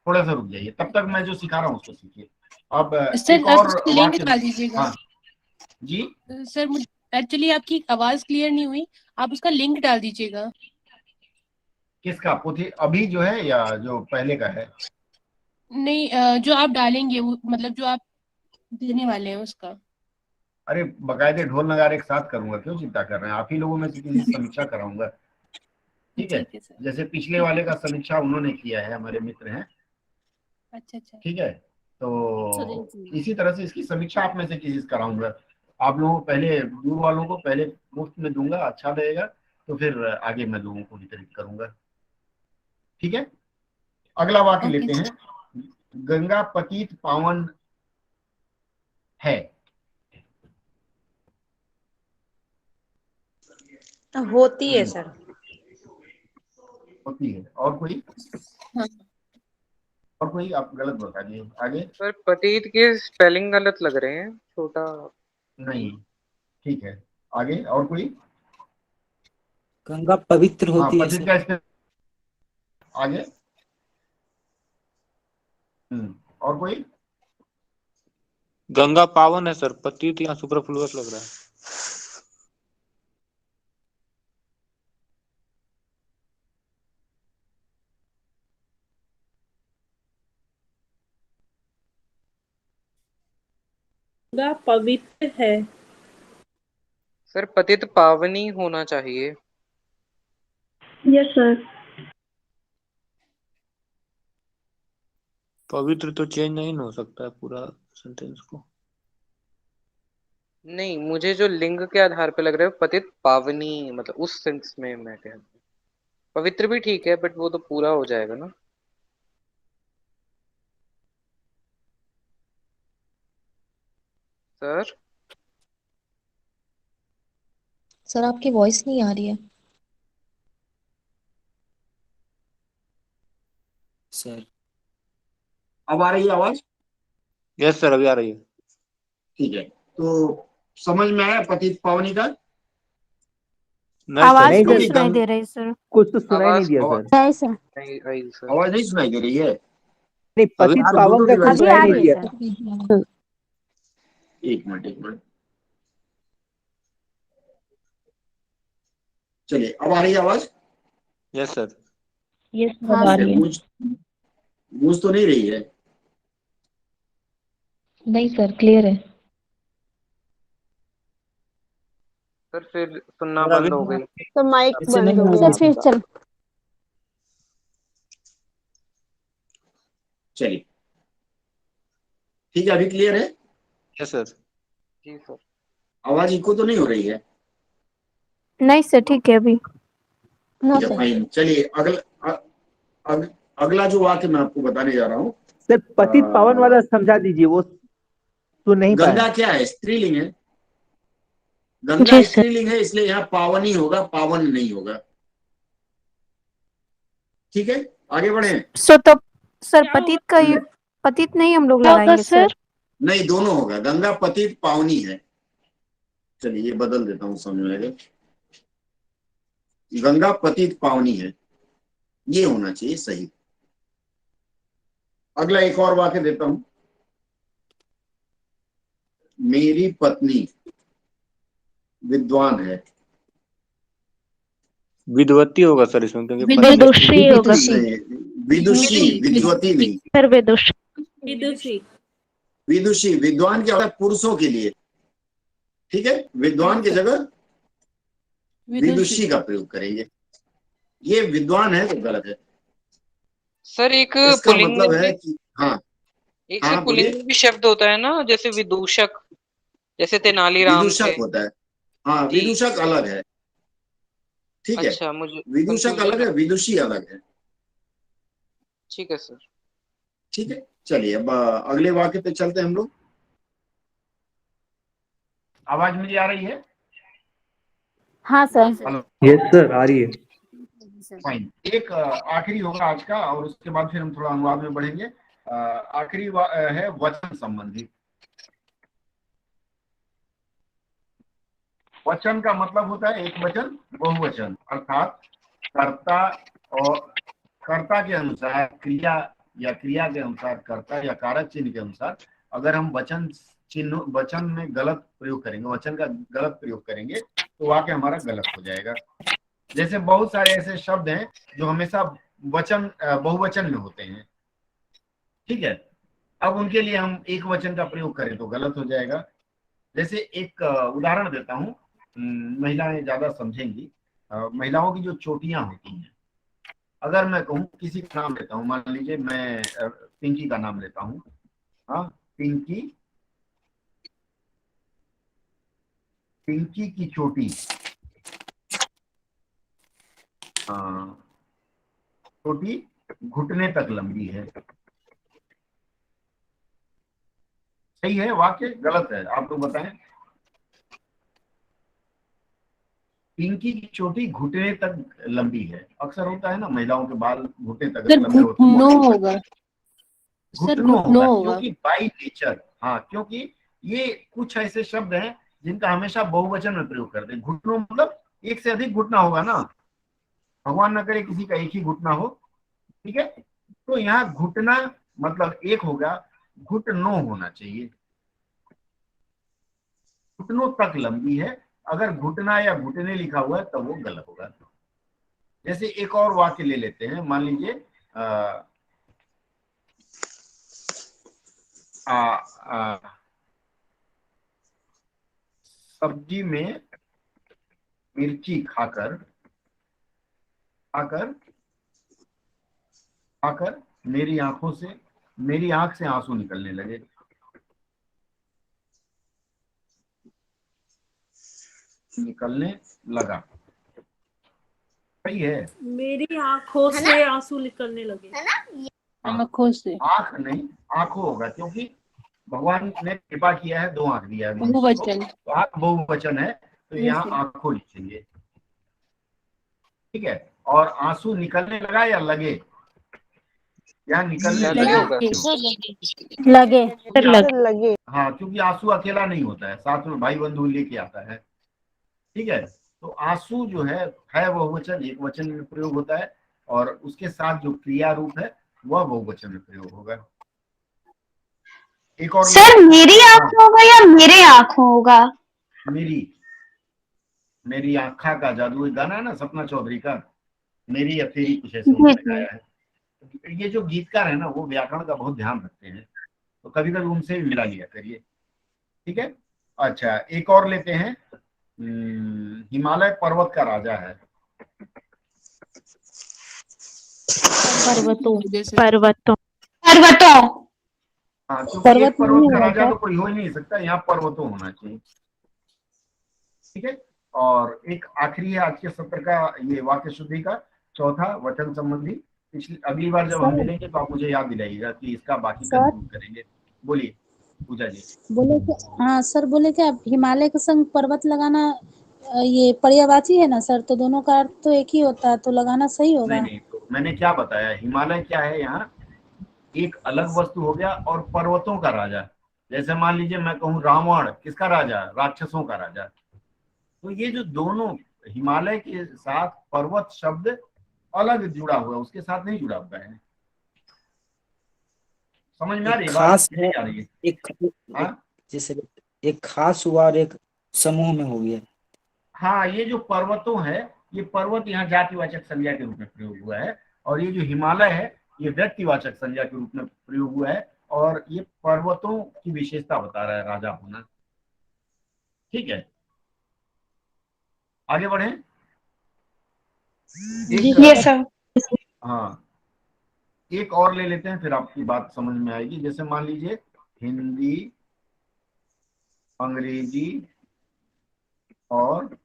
थोड़ा सा रुक जाइए, तब तक मैं जो सिखा रहा हूँ उसको सीखिए। अब सर एक आप और उसका लिंक वाक्य। डाल दीजिएगा। हाँ जी। सर मुझे एक्चुअली आपकी आवाज क्लियर नहीं हुई, आप उसका लिंक डाल दीजिएगा। किसका पोथी? अभी जो है या जो पहले का है? नहीं जो आप डालेंगे वो मतलब जो आप देने वाले हैं उसका। अरे बकायदे ढोल नगाड़े एक साथ करूंगा, क्यों चिंता कर रहे हैं? आप ही लोगों में से किसी से समीक्षा कराऊंगा। ठीक है। ठीक है सर। जैसे पिछले ठीक वाले है। का समीक्षा उन्होंने किया है, हमारे मित्र हैं। अच्छा अच्छा। ठीक है। तो इसी तरह से इसकी समीक्षा आप में से किसी से कराऊंगा। आप लोगों को पहले, दूर वालों को पहले मुफ्त में दूंगा, अच्छा रहेगा, तो फिर आगे मैं लोगों को वितरित करूंगा। ठीक है। अगला वाक्य ओके लेते सर। हैं। गंगा पतित पावन है। होती है सर। होती है। और कोई? हाँ और कोई? आप गलत बता दिए। आगे। सर पतित के स्पेलिंग गलत लग रहे हैं, छोटा। नहीं, ठीक है। आगे और कोई? गंगा पवित्र हाँ, होती है पतित सर। का स्पेल। आगे। और कोई? गंगा पावन है सर, पतित यहाँ सुपरफ्लुअस लग रहा है। गंगा पवित्र है। सर पतित पावनी होना चाहिए। Yes sir. पवित्र तो चेंज नहीं हो सकता है पूरा सेंटेंस को। नहीं, मुझे जो लिंग के आधार पे लग रहा है पतित पावनी, मतलब उस सेंस में मैं कह रहा हूँ। पवित्र भी ठीक है, बट वो तो पूरा हो जाएगा ना। सर सर आपकी वॉइस नहीं आ रही है। सर अब आ रही है आवाज? यस सर, अभी आ रही है। ठीक है। तो समझ में आया पतित पावनी का? नहीं सर। आवाज नहीं नहीं सर, सुनाई दे रही सर। कुछ तो सुनाई नहीं आवाज दिया आवाज सर। नहीं सर। नहीं आई सर। आवाज नहीं सुनाई दे रही है? नहीं, अभी पतित आपको पावन दोनों का कुछ डिवाइस अभी में सुनाई आ नहीं रही सुनाई? दिया। सर। एक मिनट, एक मिनट। चलिए, अब आ रही है आवाज? Yes sir. यस हाँ अब आ सर। रही है। गूंज गूंज तो नहीं रही है? नहीं सर, क्लियर है। सर फिर सुनना सर अभी बंद हो गई। तो माइक इससे बंद नहीं हो हो गया सर फिर आपका। चल। चलिए, ठीक है, अभी क्लियर है? Yes sir. जी सर। आवाज इको तो नहीं हो रही है? नहीं सर ठीक है अभी। नो ठीक है, सर। फाइन। चलिए, अगला जो वाक्य मैं आपको बताने जा रहा हूँ। सर पतित पावन वाला समझा दीजिए, वो सुन नहीं पाया। गंगा क्या है? स्त्रीलिंग है। गंगा जी सर। स्त्रीलिंग है, इसलिए यहाँ पावनी होगा, पावन नहीं होगा। ठीक है, आगे बढ़े। सो तो सर क्या होगा? पतित नहीं हम लोग क्या होगा लगाएंगे सर? सर। नहीं, दोनों होगा, गंगा पतित पावनी है। चलिए ये बदल देता हूँ, समझ में आएगा। गंगा पतित पावनी है, ये होना चाहिए सही। अगला एक और वाक्य देता हूं। मेरी पत्नी विद्वान है। विद्वती होगा सर इसमें, क्योंकि पत्नी विदुषी होगा नहीं, विदुषी, विद्वती नहीं। सर, विदुषी। विदुषी। विदुषी, विद्वान क्या होता है? पुरुषों के लिए। ठीक है, विद्वान की जगह विदुषी का प्रयोग करेंगे। ये विद्वान है तो गलत है। सर एक इसका पुल्लिंग मतलब में है भी कि हाँ, एक हाँ से पुल्लिंग बोलिए। में भी शब्द होता है ना, जैसे विदूषक, जैसे तेनालीराम थे। विदूषक होता है, हाँ, जी। विदूषक अलग है। ठीक है, अच्छा, मुझे विदूषक अलग कंफ्यूजन। है, विदुषी अलग है। ठीक है सर। ठीक है, चलिए अब अगले वाक्य पे चलते हैं हम लोग। आवाज मेरी आ रही है? हाँ सर। हेलो, यस सर, आ रही है। फाइन। एक आखिरी होगा आज का, और उसके बाद फिर हम थोड़ा अनुवाद में बढ़ेंगे। आखिरी है वचन संबंधी। वचन का मतलब होता है एक वचन, बहुवचन, अर्थात कर्ता और कर्ता के अनुसार क्रिया, या क्रिया के अनुसार कर्ता, या कारक चिन्ह के अनुसार अगर हम वचन चिन्ह, वचन में गलत प्रयोग करेंगे, वचन का गलत प्रयोग करेंगे, तो वाक्य हमारा गलत हो जाएगा। जैसे बहुत सारे ऐसे शब्द हैं जो हमेशा वचन बहुवचन में होते हैं। ठीक है, अब उनके लिए हम एक वचन का प्रयोग करें तो गलत हो जाएगा। जैसे एक उदाहरण देता हूं, महिलाएं ज्यादा समझेंगी। महिलाओं की जो चोटियां होती हैं, अगर मैं कहूं, किसी का नाम लेता हूं, मान लीजिए मैं पिंकी का नाम लेता हूं। हाँ, पिंकी, पिंकी की चोटी, चोटी घुटने तक लंबी है। सही है वाक्य? गलत है? आप लोग बताएं। पिंकी की चोटी घुटने तक लंबी है। अक्सर होता है ना, महिलाओं के बाल घुटने तक सर लंबे होते हैं। घुटनों होगा। सर घुटनों घुटनों होगा, होगा। क्योंकि बाई नेचर, हाँ, क्योंकि ये कुछ ऐसे शब्द हैं जिनका हमेशा बहुवचन में प्रयोग करते हैं। घुटनों मतलब एक से अधिक घुटना होगा ना, भगवान न करे किसी का एक ही घुटना हो। ठीक है, तो यहाँ घुटना मतलब एक होगा, घुटनों होना चाहिए। घुटनों तक लंबी है, अगर घुटना या घुटने लिखा हुआ है तब वो गलत होगा। जैसे एक और वाक्य ले लेते हैं, मान लीजिए सब्जी में मिर्ची खाकर खाकर खाकर मेरी आंख से आंसू निकलने लगे। निकलने लगा, सही है। मेरी आंखों से आंसू निकलने लगे। आंखों से। आंख नहीं, आंखों होगा, क्योंकि भगवान ने कृपा किया है, दो आंख दिया है मनुष्य को, बहुवचन। तो आंख बहुवचन है, तो यहाँ जैसे आंखों लिखेंगे। ठीक है, और आंसू निकलने लगा या लगे? यहाँ निकलने लगे होगा। लगे। लगे। हाँ, क्योंकि आंसू अकेला नहीं होता है, साथ में भाई बंधु लेके आता है। ठीक है, तो आंसू जो है बहुवचन, एक वचन में प्रयोग होता है, और उसके साथ जो क्रिया रूप है वह बहुवचन में प्रयोग होगा। एक और सर मेरी हाँ, आंखों होगा या मेरे आंखों होगा? मेरी आंखा का जादू, एक गाना है ना सपना चौधरी का, मेरी या तेरी, कुछ ऐसे उन्होंने गाया है। ये जो गीतकार है ना, वो व्याकरण का बहुत ध्यान रखते हैं, तो कभी कभी उनसे भी मिला लिया करिए। ठीक है, अच्छा एक और लेते हैं। हिमालय पर्वत का राजा है। पर्वतों जैसे। पर्वतों। पर्वतों। हाँ, क्योंकि एक पर्वत नहीं पर्वत का होगा राजा क्या? तो कोई हो ही नहीं सकता, यहाँ पर्वतों होना चाहिए। ठीक है, और एक आखिरी है आज के सत्र का, ये वाक्य शुद्धि का चौथा वचन संबंधी। पिछली अगली बार जब हम मिलेंगे तो आप मुझे याद दिलाइएगा कि इसका बाकी कंक्लूड करेंगे। बोलिए। पूजा जी। बोले कि हाँ सर, बोले कि आप हिमालय के संग पर्वत लगाना ये पर्यायवाची है ना सर, तो दोनों का अर्थ तो एक ही होता है, तो लगाना सही होगा। नहीं, तो मैंने क्या बताया, हिमालय क्या है, यहाँ एक अलग वस्तु हो गया, और पर्वतों का राजा। जैसे मान लीजिए मैं कहूँ रावण किसका राजा, राक्षसों का राजा। तो ये जो दोनों, हिमालय के साथ पर्वत शब्द अलग जुड़ा हुआ है, उसके साथ नहीं जुड़ा हुआ है। समझ में आ रही एक है बात? खास नहीं है, आ रही है? एक जैसे एक खास हुआ और एक समूह में हो गया। हाँ, ये जो पर्वतों है, ये पर्वत यहाँ जातिवाचक संज्ञा के रूप में प्रयोग हुआ है, और ये जो हिमालय है ये व्यक्तिवाचक संज्ञा के रूप में प्रयोग हुआ है, और ये पर्वतों की विशेषता बता रहा है राजा होना। ठीक है, आगे बढ़े। Yes sir. हाँ, एक और ले लेते हैं, फिर आपकी बात समझ में आएगी। जैसे मान लीजिए हिंदी, अंग्रेजी और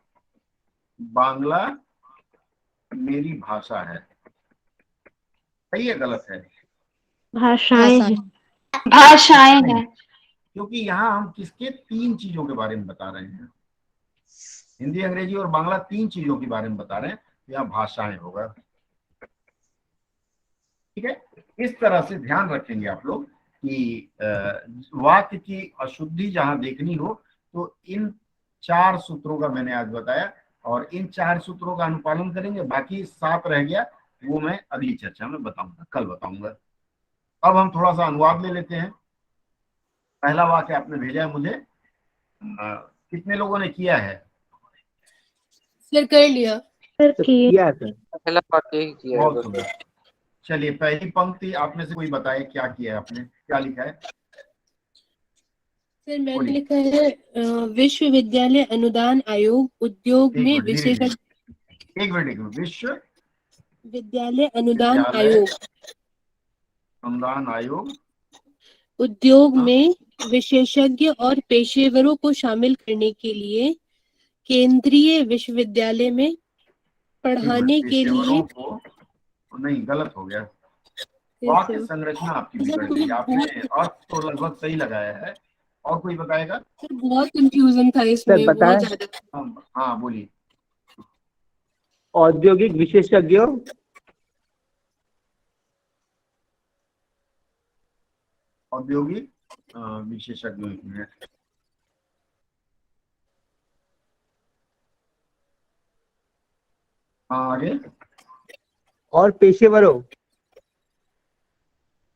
बांग्ला मेरी भाषा है। सही है गलत है? भाषाएं हैं। भाषाएं हैं। क्योंकि यहाँ हम किसके, 3 चीजों के बारे में बता रहे हैं। हिंदी, अंग्रेजी और बांग्ला 3 चीजों के बारे में बता रहे हैं, तो यहाँ भाषाएं होगा। ठीक है, इस तरह से ध्यान रखेंगे आप लोग कि वाक्य की अशुद्धि जहां देखनी हो तो इन 4 सूत्रों का मैंने आज बताया, और इन 4 सूत्रों का अनुपालन करेंगे। बाकी 7 रह गया, वो मैं अगली चर्चा में बताऊंगा, कल बताऊंगा। अब हम थोड़ा सा अनुवाद ले लेते हैं। पहला वाक्य आपने भेजा है मुझे, कितने लोगों ने किया है? सर कर लिया। सर किया सर। पहला वाक्य ही किया है बहुत बस। सुंदर। चलिए, पहली पंक्ति आप में से कोई बताए क्या किया है आपने, क्या लिखा है? सर मैंने बोलिए। लिखा है विश्वविद्यालय अनुदान आयोग उद्योग एक में मिनट, धीरे धीरे, विशेषज्ञ एक मिनट, विश्व विद्यालय अनुदान विद्यालय आयोग अनुदान आयोग उद्योग हाँ, में विशेषज्ञ और पेशेवरों को शामिल करने के लिए केंद्रीय विश्वविद्यालय में एक पढ़ाने मिनट, के लिए पेशेवरों को, नहीं गलत हो गया, वाक्य संरचना आपकी बिगड़ गई। आपने अर्थ तो लगभग सही लगाया है, और कोई बताएगा? सर बहुत कंफ्यूजन था सर इसमें, बहुत बताएं। ज्यादा। हाँ बोलिए। औद्योगिक विशेषज्ञों औद्योगिक विशेषज्ञों, एक मिनट। हाँ, आगे। और पेशेवरों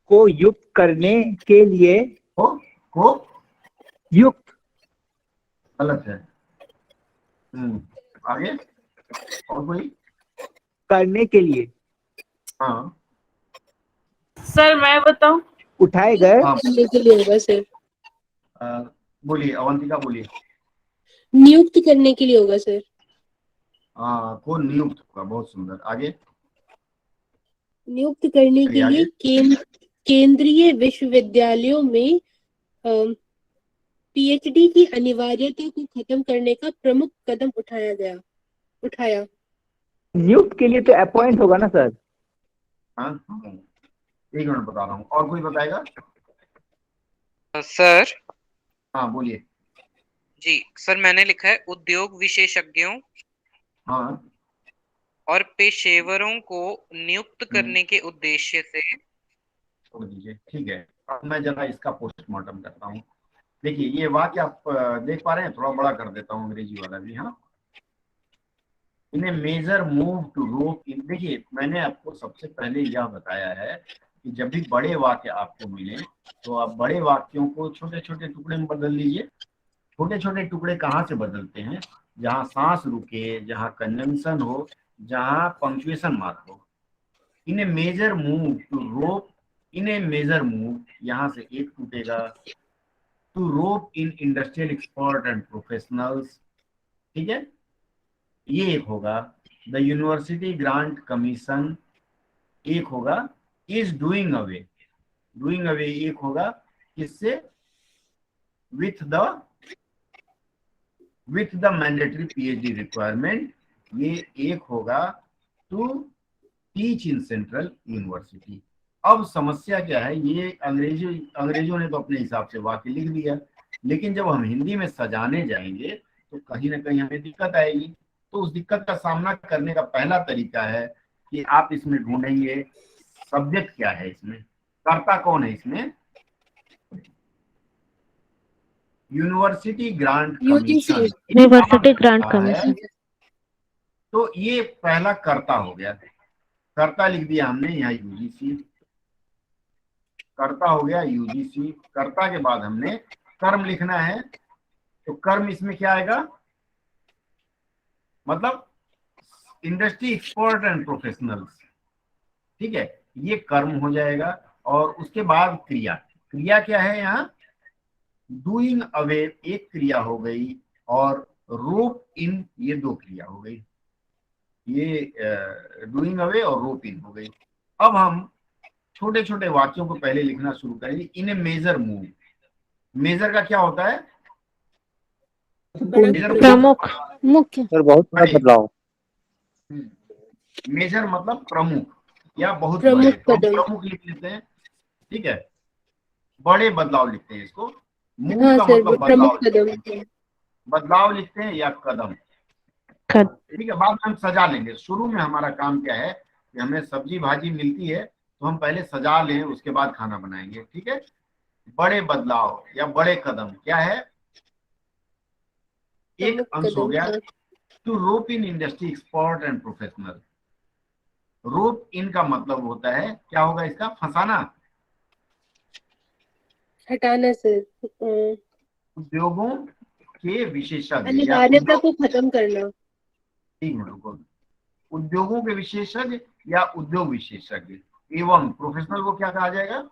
को युक्त करने के लिए को युक्त गलत है। आगे, और कोई? करने के लिए हाँ, सर मैं बताऊं? उठाए गए हाँ, करने के लिए होगा सर। बोलिए अवंतिका, बोलिए। नियुक्त करने के लिए होगा सर। हाँ, को नियुक्त होगा, बहुत सुंदर। आगे, नियुक्त करने के आगे। लिए केंद्रीय विश्वविद्यालयों में पीएचडी की अनिवार्यता को खत्म करने का प्रमुख कदम उठाया। नियुक्त के लिए तो अपॉइंट होगा ना सर। हाँ, एक मिनट बता रहा हूँ, और कोई बताएगा? सर हाँ बोलिए। जी, सर मैंने लिखा है उद्योग विशेषज्ञों हाँ, और पेशेवरों को नियुक्त करने के उद्देश्य से। छोड़ दीजिए, ठीक है। अब मैं जरा इसका पोस्टमार्टम करता हूँ। देखिए, ये वाक्य आप देख पा रहे हैं, थोड़ा बड़ा कर देता हूँ अंग्रेजी वाला भी। हाँ, इन a major move to rope इन, देखिए मैंने आपको सबसे पहले यह बताया है कि जब भी बड़े वाक्य आपको मिले तो आप बड़े वाक्यों को छोटे छोटे टुकड़े में बदल लीजिए। छोटे छोटे टुकड़े कहाँ से बदलते हैं? जहाँ सांस रुके, जहाँ कंजंक्शन हो, जहाँ पंक्चुएशन मार्क हो। In a major move to rope, in a major move, यहाँ से एक टूटेगा। To rope in industrial expert and professionals, ठीक है, ये एक होगा। द यूनिवर्सिटी ग्रांट कमीशन एक होगा। Is doing away, doing away एक होगा। किससे? With the mandatory PhD requirement, ये एक होगा। To teach in central university, अब समस्या क्या है, ये अंग्रेजों ने तो अपने हिसाब से वाक्य लिख दिया, लेकिन जब हम हिंदी में सजाने जाएंगे तो कहीं ना कहीं हमें दिक्कत आएगी। तो उस दिक्कत का सामना करने का पहला तरीका है कि आप इसमें ढूंढेंगे सब्जेक्ट क्या है, इसमें कर्ता कौन है। इसमें university grant commission, university grant commission. तो ये पहला कर्ता हो गया। कर्ता लिख दिया हमने यहाँ यूजीसी, कर्ता हो गया यूजीसी। कर्ता के बाद हमने कर्म लिखना है, तो कर्म इसमें क्या आएगा, मतलब इंडस्ट्री एक्सपर्ट एंड प्रोफेशनल्स, ठीक है, ये कर्म हो जाएगा। और उसके बाद क्रिया, क्रिया क्या है यहाँ, डूइंग अवे एक क्रिया हो गई और रोप इन ये दो क्रिया हो गई। ये डूइंग अवे और रोप इन हो गई। अब हम छोटे छोटे वाक्यों को पहले लिखना शुरू करेंगे। इन ए मेजर मूव, मेजर का क्या होता है, प्रमुख, मुख्य, सर बहुत बड़ा बदलाव। मेजर मतलब प्रमुख या बहुत प्रमुख बड़े, तो हम कदम। प्रमुख लिख लेते हैं, ठीक है, बड़े बदलाव लिखते हैं इसको। मूव हाँ का सर, मतलब प्रमुख बदलाव, कदम। बदलाव लिखते हैं या कदम, ठीक है। बाद में हम सजा लेंगे। शुरू में हमारा काम क्या है कि हमें सब्जी भाजी मिलती है तो हम पहले सजा लें, उसके बाद खाना बनाएंगे, ठीक है। बड़े बदलाव या बड़े कदम क्या है, एक अंश हो गया। To rope in industry expert and professional, rope in का मतलब होता है, क्या होगा इसका, फंसाना, हटाना सर, उद्योगों के विशेषज्ञ या अनिवार्यता को खत्म करना। एक मिनट रुको, उद्योगों के विशेषज्ञ या उद्योग विशेषज्ञ एवं प्रोफेशनल को क्या कहा जाएगा,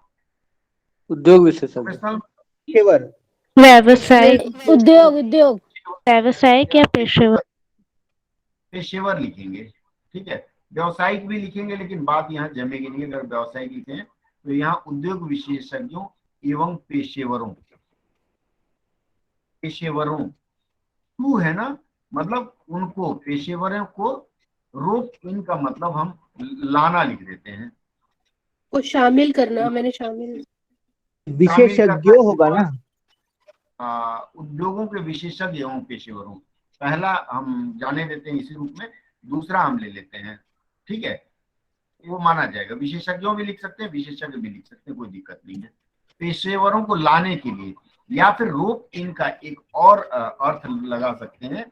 उद्योग विशेषज्ञ, प्रोफेशनल पेशेवर, व्यावसायिक, उद्योग, व्यावसायिक या पेशेवर। पेशेवर लिखेंगे, ठीक है। व्यावसायिक भी लिखेंगे लेकिन बात यहाँ जमेगी नहीं, अगर व्यावसायिक लिखें तो यहाँ उद्योग विशेषज्ञों एवं पेशेवरों, पेशेवरों टू है ना, मतलब उनको, पेशेवरों को। रोप इन का मतलब हम लाना लिख देते हैं, को शामिल करना, मैंने शामिल। विशेषज्ञों होगा ना। उद्योगों के विशेषज्ञ एवं पेशेवरों, पहला हम जाने देते हैं इसी रूप में, दूसरा हम ले लेते हैं, ठीक है, वो माना जाएगा। विशेषज्ञों भी लिख सकते हैं, विशेषज्ञ भी लिख सकते हैं, कोई दिक्कत नहीं है। पेशेवरों को लाने के लिए, या फिर रोप इन का एक और अर्थ लगा सकते हैं,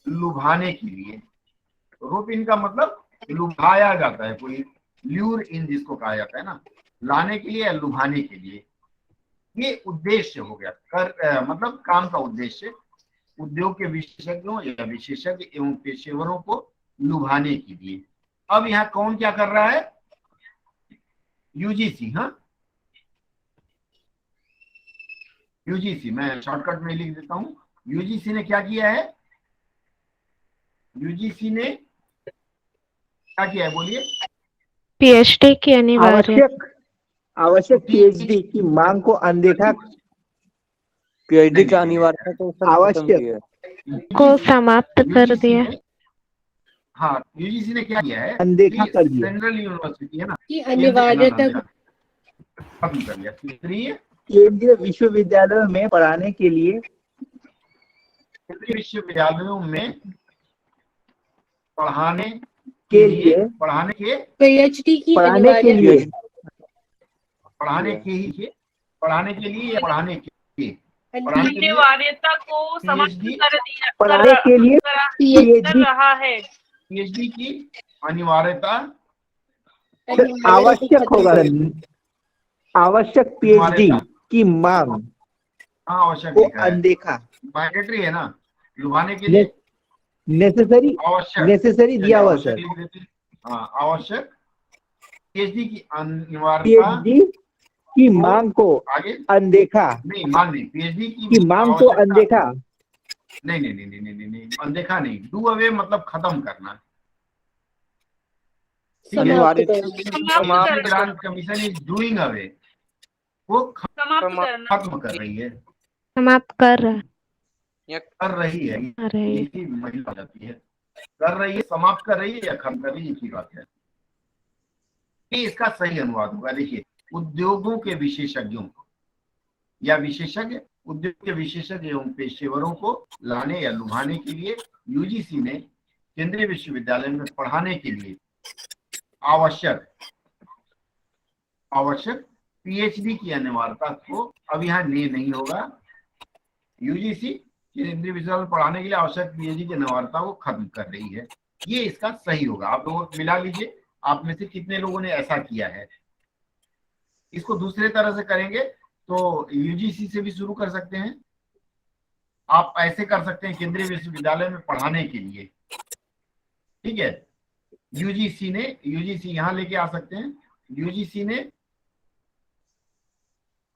लुभाने के लिए। रोप इन का मतलब लुभाया जाता है, कोई ल्यूर इन जिसको कहा जाता है ना, लाने के लिए या लुभाने के लिए। ये उद्देश्य हो गया, मतलब काम का उद्देश्य, उद्योग के विशेषज्ञों या विशेषज्ञ एवं पेशेवरों को लुभाने के लिए। अब यहाँ कौन क्या कर रहा है, यूजीसी, हाँ यूजीसी, मैं शॉर्टकट में लिख देता हूँ। यूजीसी ने क्या किया है, यूजीसी ने क्या किया है, बोलिए। पीएचडी की अनिवार्य, आवश्यक पीएचडी की मांग को अनदेखा, पीएचडी का अनिवार्यता को सर खत्म आवश्यक किया। को समाप्त कर दिया। हाँ, यूजीसी ने क्या किया है, अनदेखा कर दिया। सेंट्रल यूनिवर्सिटी है ना, की अनिवार्यता खत्म कर दिया। तीसरी, केंद्रीय विश्वविद्यालयों में पढ़ाने के लिए, केंद्रीय विश्वविद्यालयों में पढ़ाने के लिए, पढ़ाने के, पीएचडी की पढ़ाने के लिए, पढ़ाने के ही, पढ़ाने के लिए या पढ़ाने के, अनिवार्यता को समाप्त कर दिया, पढ़ाने के लिए कर रहा है। पीएचडी की अनिवार्यता, आवश्यक होगा, आवश्यक पीएचडी की मांग हाँ आवश्यक को लिखा है, अनदेखा, माइग्रेटरी है ना, लुभाने के लिए नेसेसरी, आवश्यक, नेसेसरी दिया हुआ सर। हाँ आवश्यक पीएचडी की अनिवार्यता, पीएचडी की मांग को आगे अनदेखा, नहीं, मांग नहीं, पीएचडी की मांग को अनदेखा, नहीं नहीं नहीं नहीं नहीं नहीं, नहीं अनदेखा नहीं, डू अवे मतलब खत्म करना, grant commission is doing away, वो खत्म कर रही है, समाप्त कर रहा कर रही है, इसी महिला जाती है, कर रही है, समाप्त कर रही है या खत्म कर रही है, एक ही बात है। ये इसका सही अनुवाद होगा। देखिए, उद्योगों के विशेषज्ञों या विशेषज्ञ, उद्योग के विशेषज्ञ एवं पेशेवरों को लाने या लुभाने के लिए यूजीसी ने केंद्रीय विश्वविद्यालय में पढ़ाने के लिए आवश्यक पीएचडी की अनिवार्यता को अब यहाँ नहीं होगा। यूजीसी केंद्रीय विश्वविद्यालय में पढ़ाने के लिए आवश्यक पीएचडी की अनिवार्यता को खत्म कर रही है। ये इसका सही होगा। आप लोग मिला लीजिए, आप में से कितने लोगों ने ऐसा किया है। इसको दूसरे तरह से करेंगे तो यूजीसी से भी शुरू कर सकते हैं। आप ऐसे कर सकते हैं, केंद्रीय विश्वविद्यालय में पढ़ाने के लिए, ठीक है। यूजीसी यहां लेके आ सकते हैं। यूजीसी ने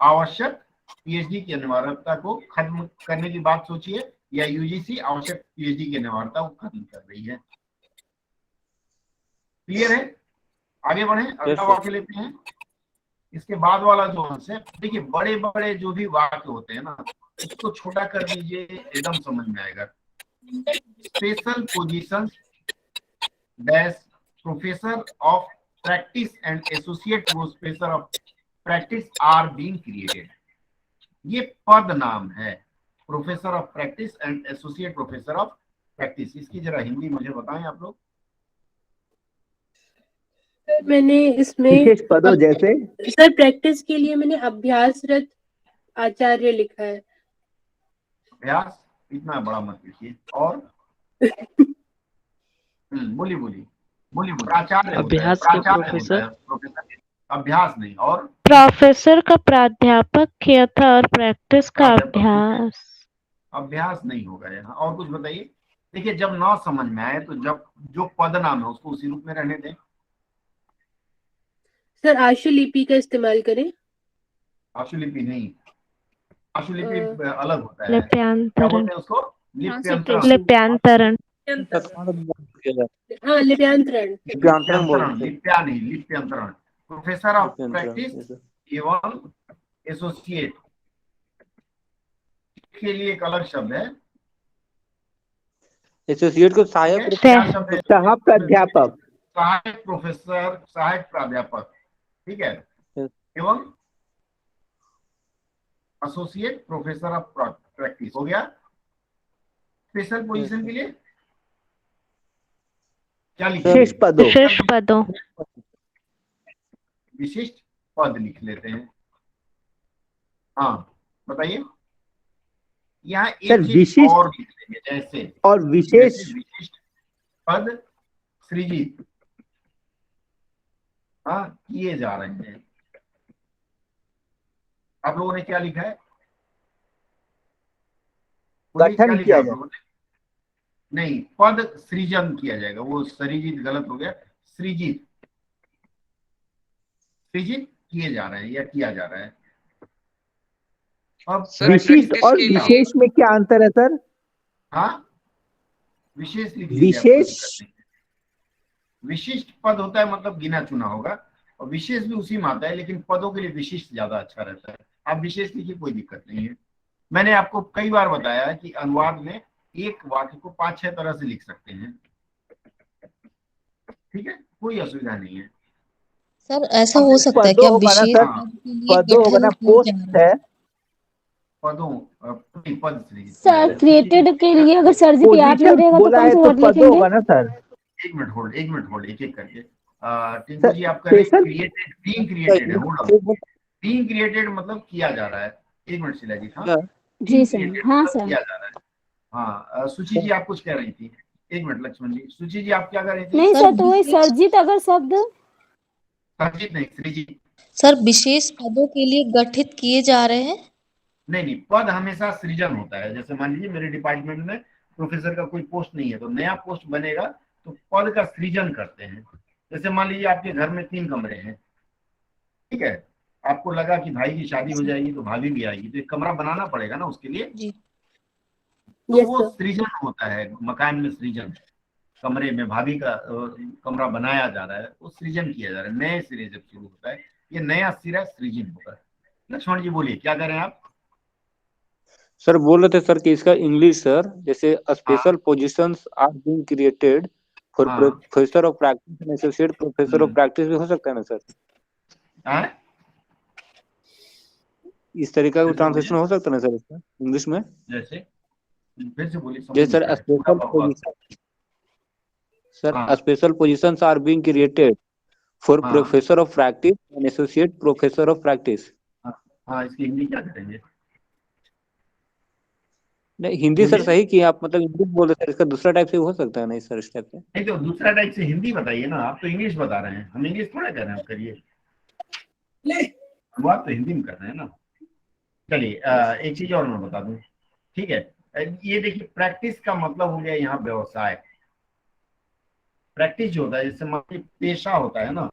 आवश्यक पीएचडी की अनिवार्यता को खत्म करने की बात सोचिए, या यूजीसी आवश्यक पीएचडी की अनिवार्यता को खत्म कर रही है। क्लियर है? आगे बढ़े, अगला वाक्य लेते हैं। इसके बाद वाला जो है, देखिए बड़े बड़े जो भी वाक्य होते हैं ना, उसको छोटा कर दीजिए, एकदम समझ में आएगा। Special position dash professor of practice and associate professor of practice are being created. ये पद नाम है, professor of practice and associate professor of practice. इसकी जरा हिंदी मुझे बताएं आप लोग। मैंने इसमें विशेष पदों जैसे सर प्रैक्टिस के लिए मैंने अभ्यासरत आचार्य लिखा है। अभ्यास इतना बड़ा मत लिखिए। और बोली आचार्य अभ्यास के प्रोफेसर, अभ्यास नहीं। और प्रोफेसर का प्राध्यापक किया था और प्रैक्टिस का अभ्यास नहीं होगा यहाँ। और कुछ बताइए। देखिए, जब ना समझ में आए तो जब जो पद नाम है उसको उसी रूप में रहने दें। सर आशुलिपि का इस्तेमाल करें। आशुलिपि नहीं, आशुलिपि अलग होता है। लिप्यांतरण, क्या बोलते हैं उसको? लिप्यांतरण। हाँ, लिप्यांतरण नहीं, लिप्यांतरण। प्रोफेसर ऑफ प्रैक्टिस एवं एसोसिएट के लिए एक अलग शब्द है। एसोसिएट को सहायक प्राध्यापक, सहायक प्रोफेसर, सहायक प्राध्यापक, ठीक है। एवं एसोसिएट प्रोफेसर ऑफ प्रैक्टिस हो गया। स्पेशल पोजीशन के लिए क्या लिखेंगे? विशिष्ट पद लिख लेते हैं। हाँ बताइए। यहाँ एक विशिष्ट और लिख लेंगे, जैसे और विशेष विशिष्ट पद सृजित किए जा रहे हैं। आप लोगों ने क्या लिखा है? गठन किया जाएगा। नहीं, पद सृजन किया जाएगा। वो सृजित गलत हो गया। सृजित किए जा रहे हैं या किया जा रहा है। अब विशिष्ट और विशेष में क्या अंतर है सर? हाँ, विशेष विशिष्ट पद होता है, मतलब गिना चुना होगा, और विशेष भी उसी में आता है, लेकिन पदों के लिए विशिष्ट ज्यादा अच्छा रहता है। आप विशेष लिखिए, कोई दिक्कत नहीं है। मैंने आपको कई बार बताया है कि अनुवाद में एक वाक्य को 5-6 तरह से लिख सकते हैं, ठीक है, कोई असुविधा नहीं है। सर ऐसा हो सकता है कि अब विशेष पद सर क्रिएटेड के लिए अगर सर्जित याद नहीं रहेगा तो कौन सा वर्ड लिखेंगे? ना सर, एक मिनट होल्ड, एक एक करके। टिंकू जी, आप करें क्रिएटेड, बीइंग क्रिएटेड है। होल्ड, बीइंग क्रिएटेड मतलब किया जा रहा है। एक मिनट शीला जी। हाँ जी सर। हाँ सर, किया जा रहा है। हाँ सुची जी, आप कुछ कह रही थी। एक मिनट लक्ष्मण जी। सुची जी, आप क्या कर रही थी? नहीं सर, तो वही सर्जित अगर शब्द सर्जित नहीं, सृजित। सर विशेष पदों के लिए गठित किए जा रहे हैं। नहीं, पद हमेशा सृजन होता है। जैसे मान लीजिए मेरे डिपार्टमेंट में प्रोफेसर का कोई पोस्ट नहीं है, तो नया पोस्ट बनेगा तो पद का सृजन करते हैं। जैसे मान लीजिए आपके घर में 3 कमरे हैं, ठीक है, आपको लगा कि भाई की शादी हो जाएगी तो भाभी भी आएगी, तो एक कमरा बनाना पड़ेगा ना उसके लिए जी। तो वो सृजन होता है, मकान में सृजन, कमरे में भाभी का कमरा बनाया जा रहा है, वो सृजन किया जा रहा है। नए सिरे जब शुरू होता है, ये नया सिरा सृजन होता है। लक्ष्मण जी बोलिए, क्या करें आप? सर बोल रहे थे सर कि इसका इंग्लिश सर, जैसे special positions are being created, for हाँ professor of practice and associate professor of practice भी हो सकता है ना सर? हाँ इस तरीका का फिर से ट्रांसलेशन बोलिए, हो सकता है ना सर इसका इंग्लिश में? जैसे फिर से बोलिए, समझ जैसे नहीं सर पाया पूरा बकवास। सर हाँ special positions are being created for हाँ professor of practice and associate professor of practice. हाँ हाँ, इसकी हिंदी क्या करेंगे? नहीं हिंदी सर बोलिए। सही की आप, मतलब इंग्लिश बोल रहे सर, इसका दूसरा टाइप से हो सकता है ना इस सर इस टाइप से? नहीं तो दूसरा टाइप से हिंदी बताइए ना, आप तो इंग्लिश बता रहे हैं, हम इंग्लिश थोड़ा कर रहे हैं, आप करिए, हम बात तो हिंदी में कर रहे हैं ना। चलिए एक चीज और मैं बता दूं, ठीक है। ये देखिए, प्रैक्टिस का मतलब हो गया यहाँ व्यवसाय। प्रैक्टिस जो होता है, जैसे मान लीजिए पेशा होता है ना,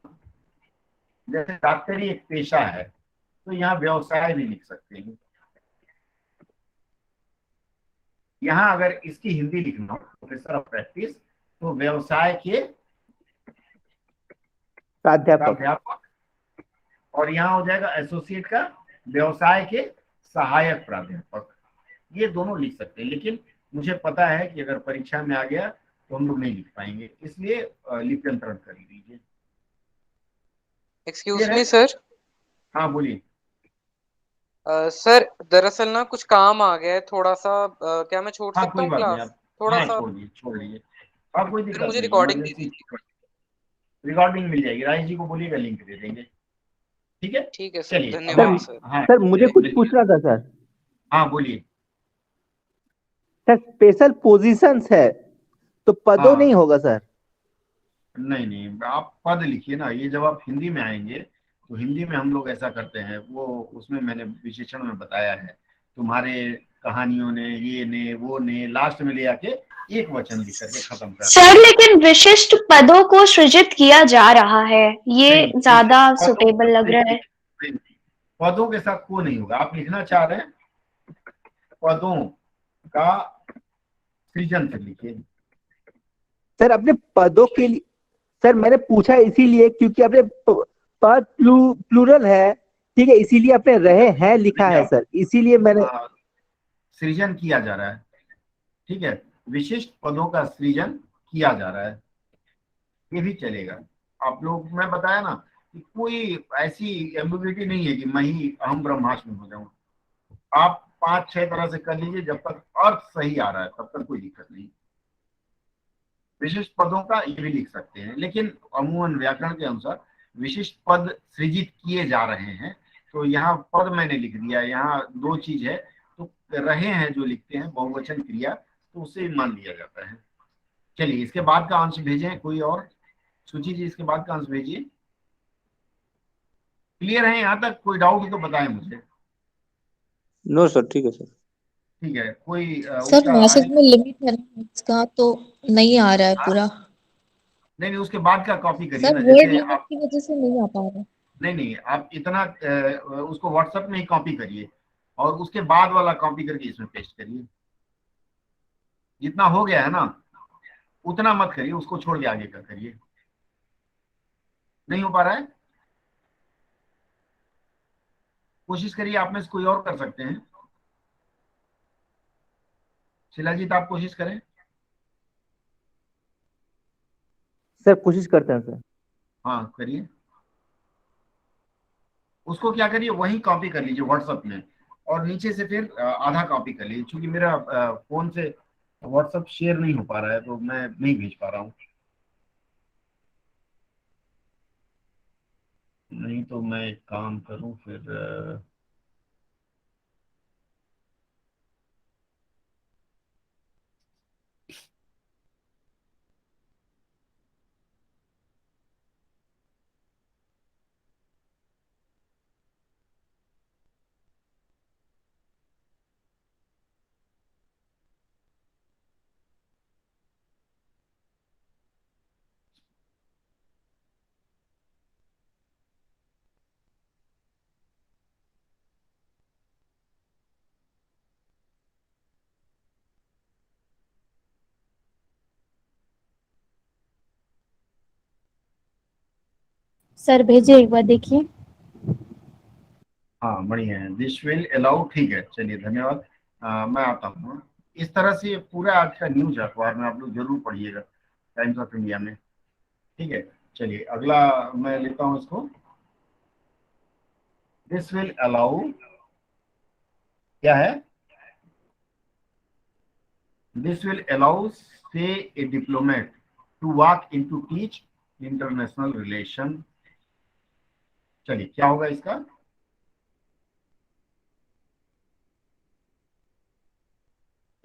जैसे डॉक्टरी एक पेशा है, तो यहाँ व्यवसाय भी लिख सकते हैं। यहाँ अगर इसकी हिंदी लिखना हो प्रोफेसर ऑफ प्रैक्टिस, तो व्यवसाय के प्राध्यापक, और यहाँ हो जाएगा एसोसिएट का व्यवसाय के सहायक प्राध्यापक। ये दोनों लिख सकते हैं, लेकिन मुझे पता है कि अगर परीक्षा में आ गया तो हम लोग नहीं लिख पाएंगे, इसलिए लिप्यंतरण कर लीजिए। Excuse me sir. हाँ बोलिए। सर दरअसल ना कुछ काम आ गया है थोड़ा सा, क्या मैं छोड़ हाँ सकता कोई हूँ बात नहीं, क्लास आप थोड़ा हाँ सा? छोड़ दीजिए, हाँ कोई फिर दिक्कत मुझे नहीं, रिकॉर्डिंग दे इमरजेंसी दीजिए। रिकॉर्डिंग मिल जाएगी, राजेश जी को बोलिएगा, लिंक दे देंगे, ठीक है। ठीक है सर, चलिए धन्यवाद सर। हाँ सर मुझे कुछ पूछना था सर। हाँ बोलिए। सर स्पेशल पोजीशंस है तो पदों हाँ नहीं होगा सर? नहीं, आप पद लिखिए ना, ये जब आप हिंदी में आएंगे तो हिंदी में हम लोग ऐसा करते हैं, वो उसमें मैंने विशेषण में बताया है, तुम्हारे कहानियों ने, ये ने, वो ने, लास्ट में ले आके एक वचन लिख करके खत्म कर। सर लेकिन विशिष्ट पदों को सृजित किया जा रहा है, ये ज्यादा सुटेबल लग रहा है। पदों के साथ को नहीं होगा, आप लिखना चाह रहे हैं पदों का सृजन से लिखिए। सर अपने पदों के लिए सर मैंने पूछा इसीलिए क्योंकि अपने पद प्लूरल है, ठीक है, इसीलिए अपने रहे हैं लिखा है सर, इसीलिए मैंने। सृजन किया जा रहा है, ठीक है, विशिष्ट पदों का सृजन किया जा रहा है, ये भी चलेगा। आप लोग, मैं बताया ना कि कोई ऐसी एम्बिग्युइटी नहीं है कि मैं ही अहम ब्रह्मास्मि हो जाऊं। आप 5-6 तरह से कर लीजिए, जब तक अर्थ सही आ रहा है तब तक कोई दिक्कत नहीं। विशिष्ट पदों का ये भी लिख सकते हैं, लेकिन अमूमन व्याकरण के अनुसार विशिष्ट पद सृजित किए जा रहे हैं, तो यहाँ पद मैंने लिख दिया। यहाँ दो चीज है, तो रहे हैं जो लिखते हैं बहुवचन क्रिया, तो उसे मान लिया जाता है। चलिए इसके बाद का अंश भेजें कोई और, सूची जी इसके बाद का अंश भेजिए। क्लियर है यहाँ तक? कोई डाउट तो बताएं मुझे। नो सर, ठीक है सर। ठीक है, कोई सर मैसेज में लिमिट है ना इसका, तो नहीं आ रहा है पूरा। नहीं उसके बाद का कॉपी करिए सर ना, वर्ड जैसे लिमिट आप, की वजह से नहीं आ पा रहा। नहीं आप इतना उसको व्हाट्सएप में ही कॉपी करिए और उसके बाद वाला कॉपी करके इसमें पेस्ट करिए। जितना हो गया है ना उतना मत करिए, उसको छोड़ के आगे का करिए। नहीं हो पा रहा है? कोशिश करिए, आप में से कोई और कर सकते हैं। शिलाजीत आप कोशिश करें। सर कोशिश करते हैं सर। हाँ करिए, उसको क्या करिए, वही कॉपी कर लीजिए व्हाट्सएप में, और नीचे से फिर आधा कॉपी कर लीजिए, क्योंकि मेरा फोन से व्हाट्सएप शेयर नहीं हो पा रहा है, तो मैं नहीं भेज पा रहा हूँ। नहीं तो मैं एक काम करूँ फिर, सर भेजे एक बार देखिए। हाँ बढ़िया है, दिस विल अलाउ, ठीक है, चलिए धन्यवाद। मैं आता हूँ। इस तरह से पूरा आज का न्यूज अखबार में आप लोग जरूर पढ़िएगा, टाइम्स ऑफ इंडिया में। ठीक है, चलिए अगला मैं लेता हूं इसको। दिस विल अलाउ, क्या है? This will allow say a diplomat to walk in to teach international relation. चलिए क्या होगा इसका?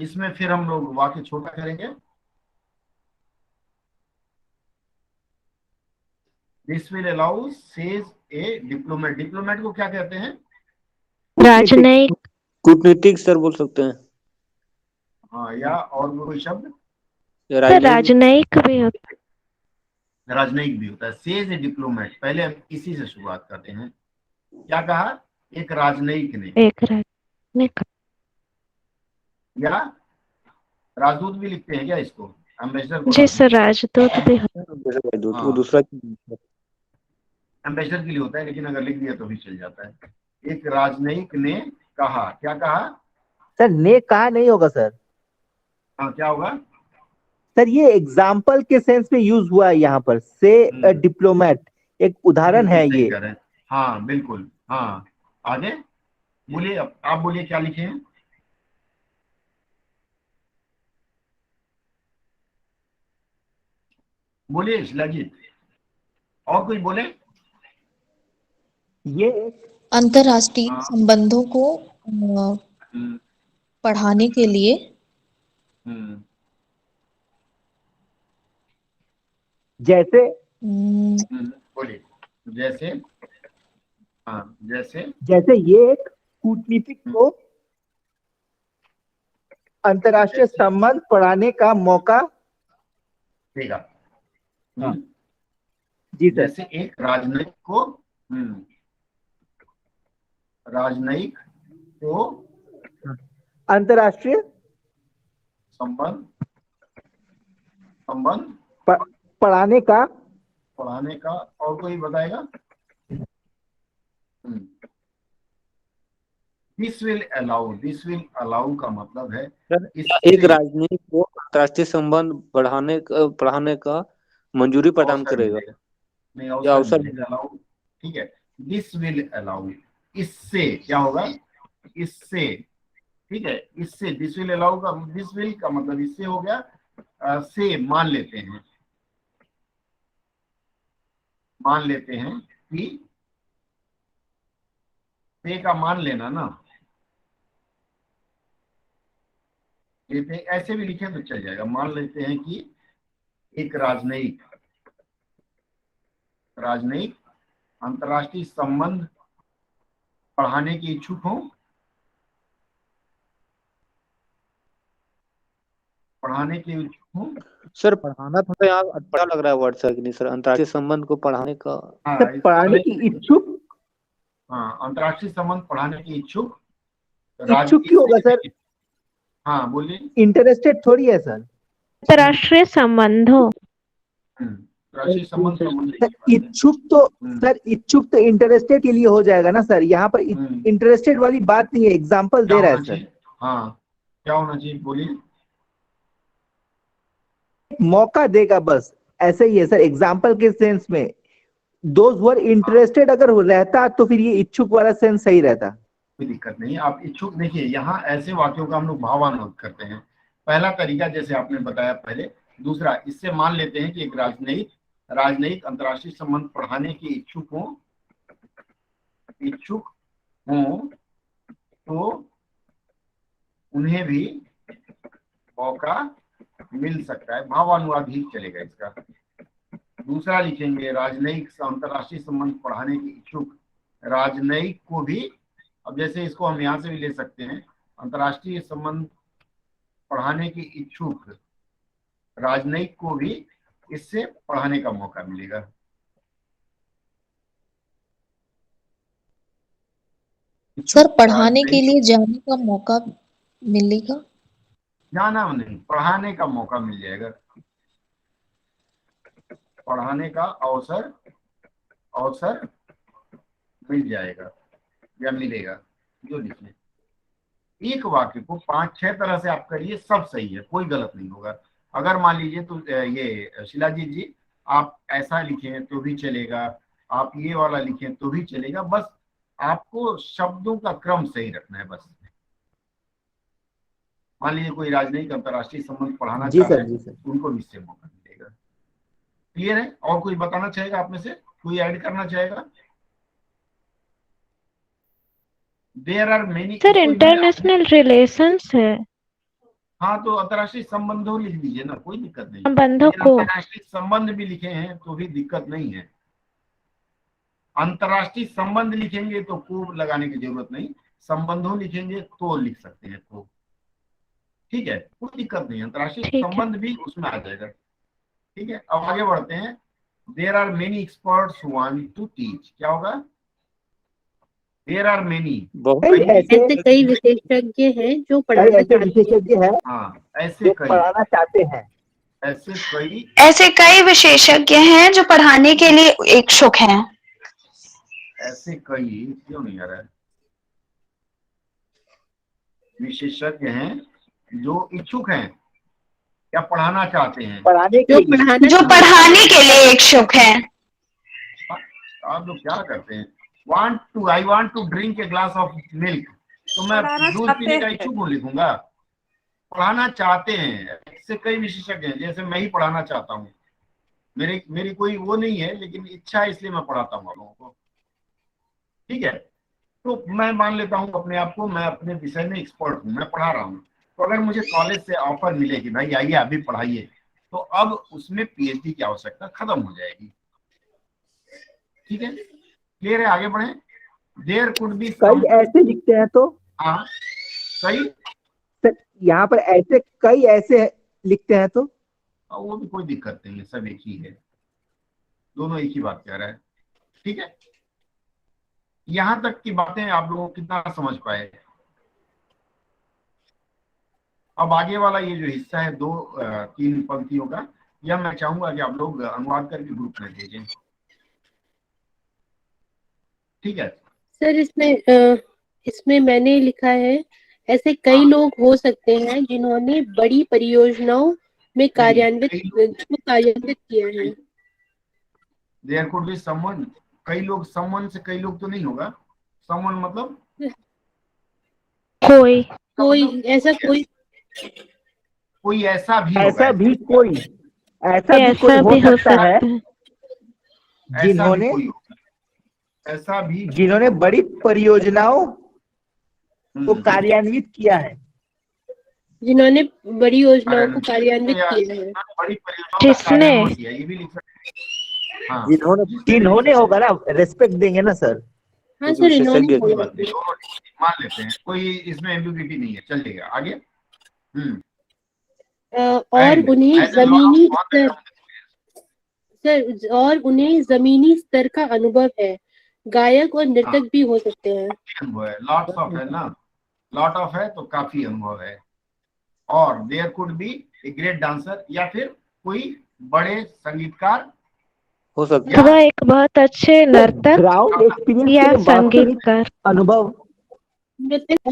इसमें फिर हम लोग वाक्य छोटा करेंगे। This will allow says A diplomat. Diplomat को क्या कहते हैं? राजनयिक। कूटनीतिक सर बोल सकते हैं। हाँ, या और कोई शब्द? सर राजनयिक भी होता है। राजनयिक भी होता है। सेज ए डिप्लोमेट, पहले हम इसी से शुरुआत करते हैं। क्या कहा? एक राजनयिक ने। एक राजनयिक। या राजदूत भी लिखते हैं क्या इसको? एम्बेसडर को जी सर, राजदूत भी होता है। वो हाँ, दूसरा एम्बेसडर के लिए होता है, लेकिन अगर लिख दिया तो भी चल जाता है। एक राजनयिक ने कहा। क्या कहा? सर ने कहा नहीं होगा सर। हाँ, क्या होगा? सर ये एग्जाम्पल के सेंस में यूज हुआ है यहाँ पर, से डिप्लोमेट एक उदाहरण है सही ये। कह रहे हैं। हाँ बिल्कुल। हाँ, आगे बोलिए, आप बोलिए क्या लिखे हैं? बोलिए शिलाजीत, और कोई बोले? ये अंतरराष्ट्रीय हाँ। संबंधों को पढ़ाने के लिए जैसे बोलिए। जैसे, हाँ जैसे जैसे ये एक कूटनीतिक को अंतर्राष्ट्रीय संबंध पढ़ाने का मौका देगा। जी सर। जैसे एक राजनयिक को अंतर्राष्ट्रीय संबंध पढ़ाने का। और कोई बताएगा? दिस विल अलाउ का मतलब है एक राजनीतिक को अंतर्राष्ट्रीय संबंध पढ़ाने का मंजूरी प्रदान करेगा, नहीं, या अवसर अवसर मिलेगा। अलाउ, ठीक है। दिस विल अलाउ, इससे क्या होगा? इससे, ठीक है, इससे दिस विल अलाउ का, दिस विल का मतलब इससे हो गया। से मान लेते हैं कि, से का मान लेना ना, ऐसे भी लिखे तो चल जाएगा। मान लेते हैं कि एक राजनयिक अंतर्राष्ट्रीय संबंध पढ़ाने के इच्छुक हो। सर पढ़ाना थोड़ा यहाँ अटपटा लग रहा है वर्ड सर, कि नहीं सर? अंतर्राष्ट्रीय संबंध को पढ़ाने का, पढ़ाने की इच्छुक। हाँ, अंतर्राष्ट्रीय संबंध पढ़ाने की इच्छुक क्यों होगा सर? हाँ बोलिए। इंटरेस्टेड थोड़ी है सर। अंतर्राष्ट्रीय संबंधों। इच्छुक तो सर, इच्छुक तो इंटरेस्टेड के लिए हो जाएगा ना सर। यहाँ पर इंटरेस्टेड वाली बात नहीं है, एग्जाम्पल दे रहा है सर। हाँ, क्या होना चाहिए? बोलिए। मौका देगा, बस ऐसे ही है सर। एग्जाम्पल के सेंस में दोज हु आर इंटरेस्टेड अगर रहता तो फिर ये इच्छुक वाला सेंस सही रहता। कोई दिक्कत नहीं। आप इच्छुक, देखिए यहाँ ऐसे वाक्यों का हम लोग भावानुवाद करते हैं। पहला तरीका जैसे आपने बताया पहले। दूसरा, इससे मान लेते हैं कि एक राजनयिक अंतर्राष्ट्रीय संबंध पढ़ाने के इच्छुक हो तो उन्हें भी मौका मिल सकता है। भावानुवाद ही चलेगा इसका। दूसरा लिखेंगे, राजनयिक अंतर्राष्ट्रीय संबंध पढ़ाने के इच्छुक राजनयिक को भी। अब जैसे इसको हम यहाँ से भी ले सकते हैं, अंतर्राष्ट्रीय संबंध पढ़ाने के इच्छुक राजनयिक को भी इससे पढ़ाने का मौका मिलेगा। सर पढ़ाने के लिए जाने का मौका मिलेगा? जाना नहीं, पढ़ाने का मौका मिल जाएगा। पढ़ाने का अवसर मिल जाएगा या मिलेगा, जो लिखें। एक वाक्य को 5-6 तरह से आप करिए, सब सही है, कोई गलत नहीं होगा। अगर मान लीजिए तो ये शिलाजीत जी आप ऐसा लिखें तो भी चलेगा, आप ये वाला लिखें तो भी चलेगा, बस आपको शब्दों का क्रम सही रखना है बस। मान लीजिए कोई राजनयिक अंतर्राष्ट्रीय संबंध पढ़ाना जी चाह रहा सर, है, जी सर। उनको भी इससे मौका मिलेगा। क्लियर है? और कोई बताना चाहेगा आप में से, कोई ऐड करना चाहेगा? There are many. Sir international relations है। हाँ तो अंतर्राष्ट्रीय संबंधों लिख दीजिए ना, कोई दिक्कत नहीं। संबंधों लेकिन को अंतर्राष्ट्रीय संबंध भी लिखे हैं तो भी दिक्कत नहीं है। अंतर्राष्ट्रीय संबंध लिखेंगे तो को लगाने की जरूरत नहीं, संबंधों लिखेंगे तो लिख सकते हैं को। ठीक है, कोई दिक्कत नहीं, अंतर्राष्ट्रीय ठीक है। संबंध भी उसमें आ जाएगा। ठीक है, अब आगे बढ़ते हैं। There are many experts who want to teach. क्या होगा? देयर आर मेनी, ऐसे कई विशेषज्ञ हैं जो पढ़ाना ऐसे विशेषज्ञ हैं हाँ ऐसे जो कई, पढ़ाना चाहते हैं। ऐसे कई विशेषज्ञ हैं जो पढ़ाने के लिए इच्छुक हैं। ऐसे कई क्यों नहीं आ रहा है? विशेषज्ञ हैं जो इच्छुक हैं, क्या पढ़ाना चाहते हैं? जो पढ़ाने के लिए इच्छुक हैं। आप लोग क्या करते हैं? I want to drink a glass of milk, तो मैं दूध पीने का इच्छुक हूँ लिखूंगा। पढ़ाना चाहते हैं, इससे कई विशेषज्ञ हैं, जैसे मैं ही पढ़ाना चाहता हूँ, मेरी कोई वो नहीं है, लेकिन इच्छा है इसलिए मैं पढ़ाता हूँ आप लोगों को। ठीक है, तो मैं मान लेता हूँ अपने आप को, मैं अपने विषय में एक्सपर्ट हूँ, मैं पढ़ा रहा हूँ। तो अगर मुझे कॉलेज से ऑफर मिले कि भाई आइए आप भी पढ़ाइए, तो अब उसमें पीएचडी की आवश्यकता खत्म हो जाएगी। ठीक है, क्लियर है? आगे बढ़े। देयर कुड बी कई ऐसे लिखते हैं तो हाँ सही, सर यहाँ पर ऐसे कई ऐसे लिखते हैं तो वो भी कोई दिक्कत नहीं है, सब एक ही है, दोनों एक ही बात कह रहा है। ठीक है, यहां तक की बातें आप लोगों को कितना समझ पाए? अब आगे वाला ये जो हिस्सा है 2-3 पंक्तियों का, यह मैं चाहूंगा कि आप लोग अनुवाद करके ग्रुप में भेजें। ठीक है सर इसमें मैंने लिखा है ऐसे कई लोग हो सकते हैं जिन्होंने बड़ी परियोजनाओं में कार्यान्वित किया है। देयर कुड बी समवन, कई लोग, समवन से कई लोग तो नहीं होगा, समवन मतलब कोई ऐसा कोई ऐसा भी होगा, ऐसा भी कोई हो सकता है जिन्होंने बड़ी परियोजनाओं को कार्यान्वित किया है। जिन्होंने बड़ी योजनाओं को कार्यान्वित किया है। जिसने ये भी लिख सकते हैं। जिन्होंने होगा ना, रेस्पेक्ट देंगे ना सर। हाँ सर, इन्होंने मान लेते हैं, कोई इसमें एम्बिग्यूइटी नहीं है, चलिएगा आगे। और उन्हें जमीनी स्तर का अनुभव है। गायक और नर्तक भी हो सकते हैं। लॉट्स ऑफ है ना, लॉट ऑफ है तो काफी अनुभव है। और there could be a great dancer, या फिर कोई बड़े संगीतकार हो सकता है, एक बहुत अच्छे नर्तक या संगीतकार। अनुभव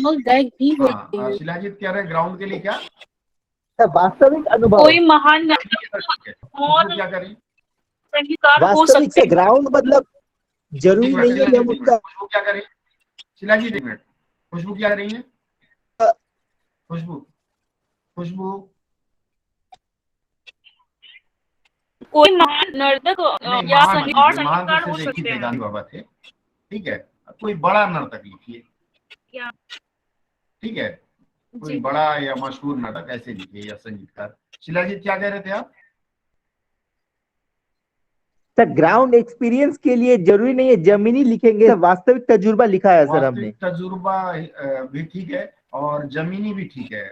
और गायक भी हो सकते हैं। शिलाजीत कह रहे हैं ग्राउंड के लिए क्या? वास्तविक अनुभव, कोई महान और क्या करें? संगीतकार हो सकते वास्तविक से ग्राउंड मतलब जरूरी नहीं है हम उसका। खुशबू क्या करें? शिलाजीत एक मिनट, खुशबू क्या कर रही है? खुशबू कोई महान नर्तक या संगीतकार हो सकते हैं। गांधी बाबा थे। ठीक है, कोई बड़ा नर्तक लिखिए। ठीक है, कोई बड़ा या मशहूर नाटक ऐसे लिखिए, या संगीतकार। शिलाजीत क्या कह रहे थे आप? सर ग्राउंड एक्सपीरियंस के लिए जरूरी नहीं है जमीनी लिखेंगे, वास्तविक तजुर्बा लिखा है सर हमने। तजुर्बा भी ठीक है और जमीनी भी ठीक है,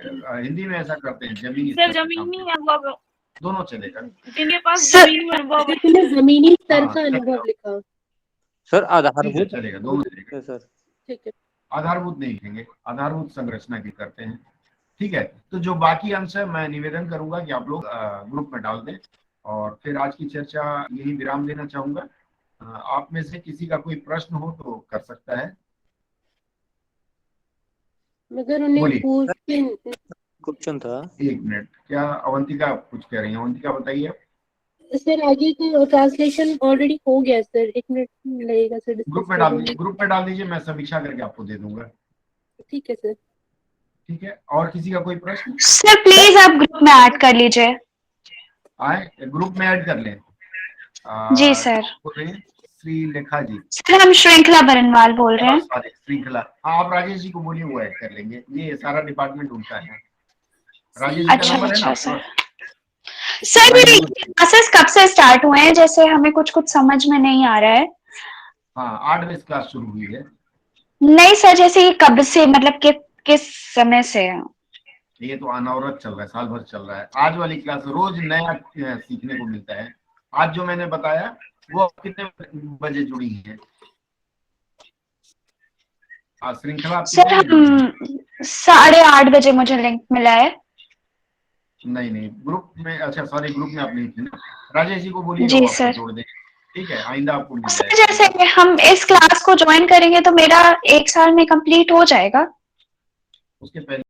हिंदी में ऐसा करते हैं जमीनी। सर जमीनी अनुभव दोनों चलेगा। जिनके पास जमीनी अनुभव, जमीनी स्तर का अनुभव लिखा सर। आधारभूत चलेगा, दोनों चलेगा सर। ठीक है, आधारभूत नहीं लिखेंगे, आधारभूत संरचना की करते हैं। ठीक है, तो जो बाकी अंश है मैं निवेदन करूंगा कि आप लोग ग्रुप में डाल दें, और फिर आज की चर्चा यही विराम देना चाहूंगा। आप में से किसी का कोई प्रश्न हो तो कर सकता है। मगर उन्हें क्वेश्चन था। एक मिनट, क्या अवंतिका कुछ कह रही है? अवंतिका बताइए। सर आगे का ट्रांसलेशन ऑलरेडी हो गया सर, 1 मिनट लगेगा सर डिस्कस ग्रुप में डाल दीजिए, मैं समीक्षा करके आपको दे दूंगा। ठीक है सर। ठीक है, और किसी का कोई प्रश्न? सर प्लीज आप ग्रुप में ऐड कर लीजिए। आए ग्रुप में ऐड कर लें। जी सर। श्रीलेखा जी। सर हम श्रृंखला बरनवाल बोल रहे हैं। सॉरी श्रृंखला, आप राजेश जी को बोलिए, वो ऐड कर लेंगे, ये सारा डिपार्टमेंट उनका है। राजेश जी का नंबर है ना? सर मेरे क्लासेस कब से स्टार्ट हुए हैं? जैसे हमें कुछ समझ में नहीं आ रहा है। हाँ 8 बजे क्लास शुरू हुई है। नहीं सर, जैसे ये कब से, मतलब किस समय से? ये तो अनवरत चल रहा है, साल भर चल रहा है। आज वाली क्लास रोज नया सीखने को मिलता है। आज जो मैंने बताया वो कितने बजे जुड़ी है? श्रृंखला सर हम 8:30 बजे मुझे लिंक मिला है। नहीं ग्रुप में, अच्छा सॉरी ग्रुप में आप नहीं थी ना। राजेश जी को बोलिए जी सर। जोड़ देंगे, ठीक है? आइंदा आपको मिल सर जाएगा। जैसे हम इस क्लास को ज्वाइन करेंगे तो मेरा 1 साल में कंप्लीट हो जाएगा? उसके पहले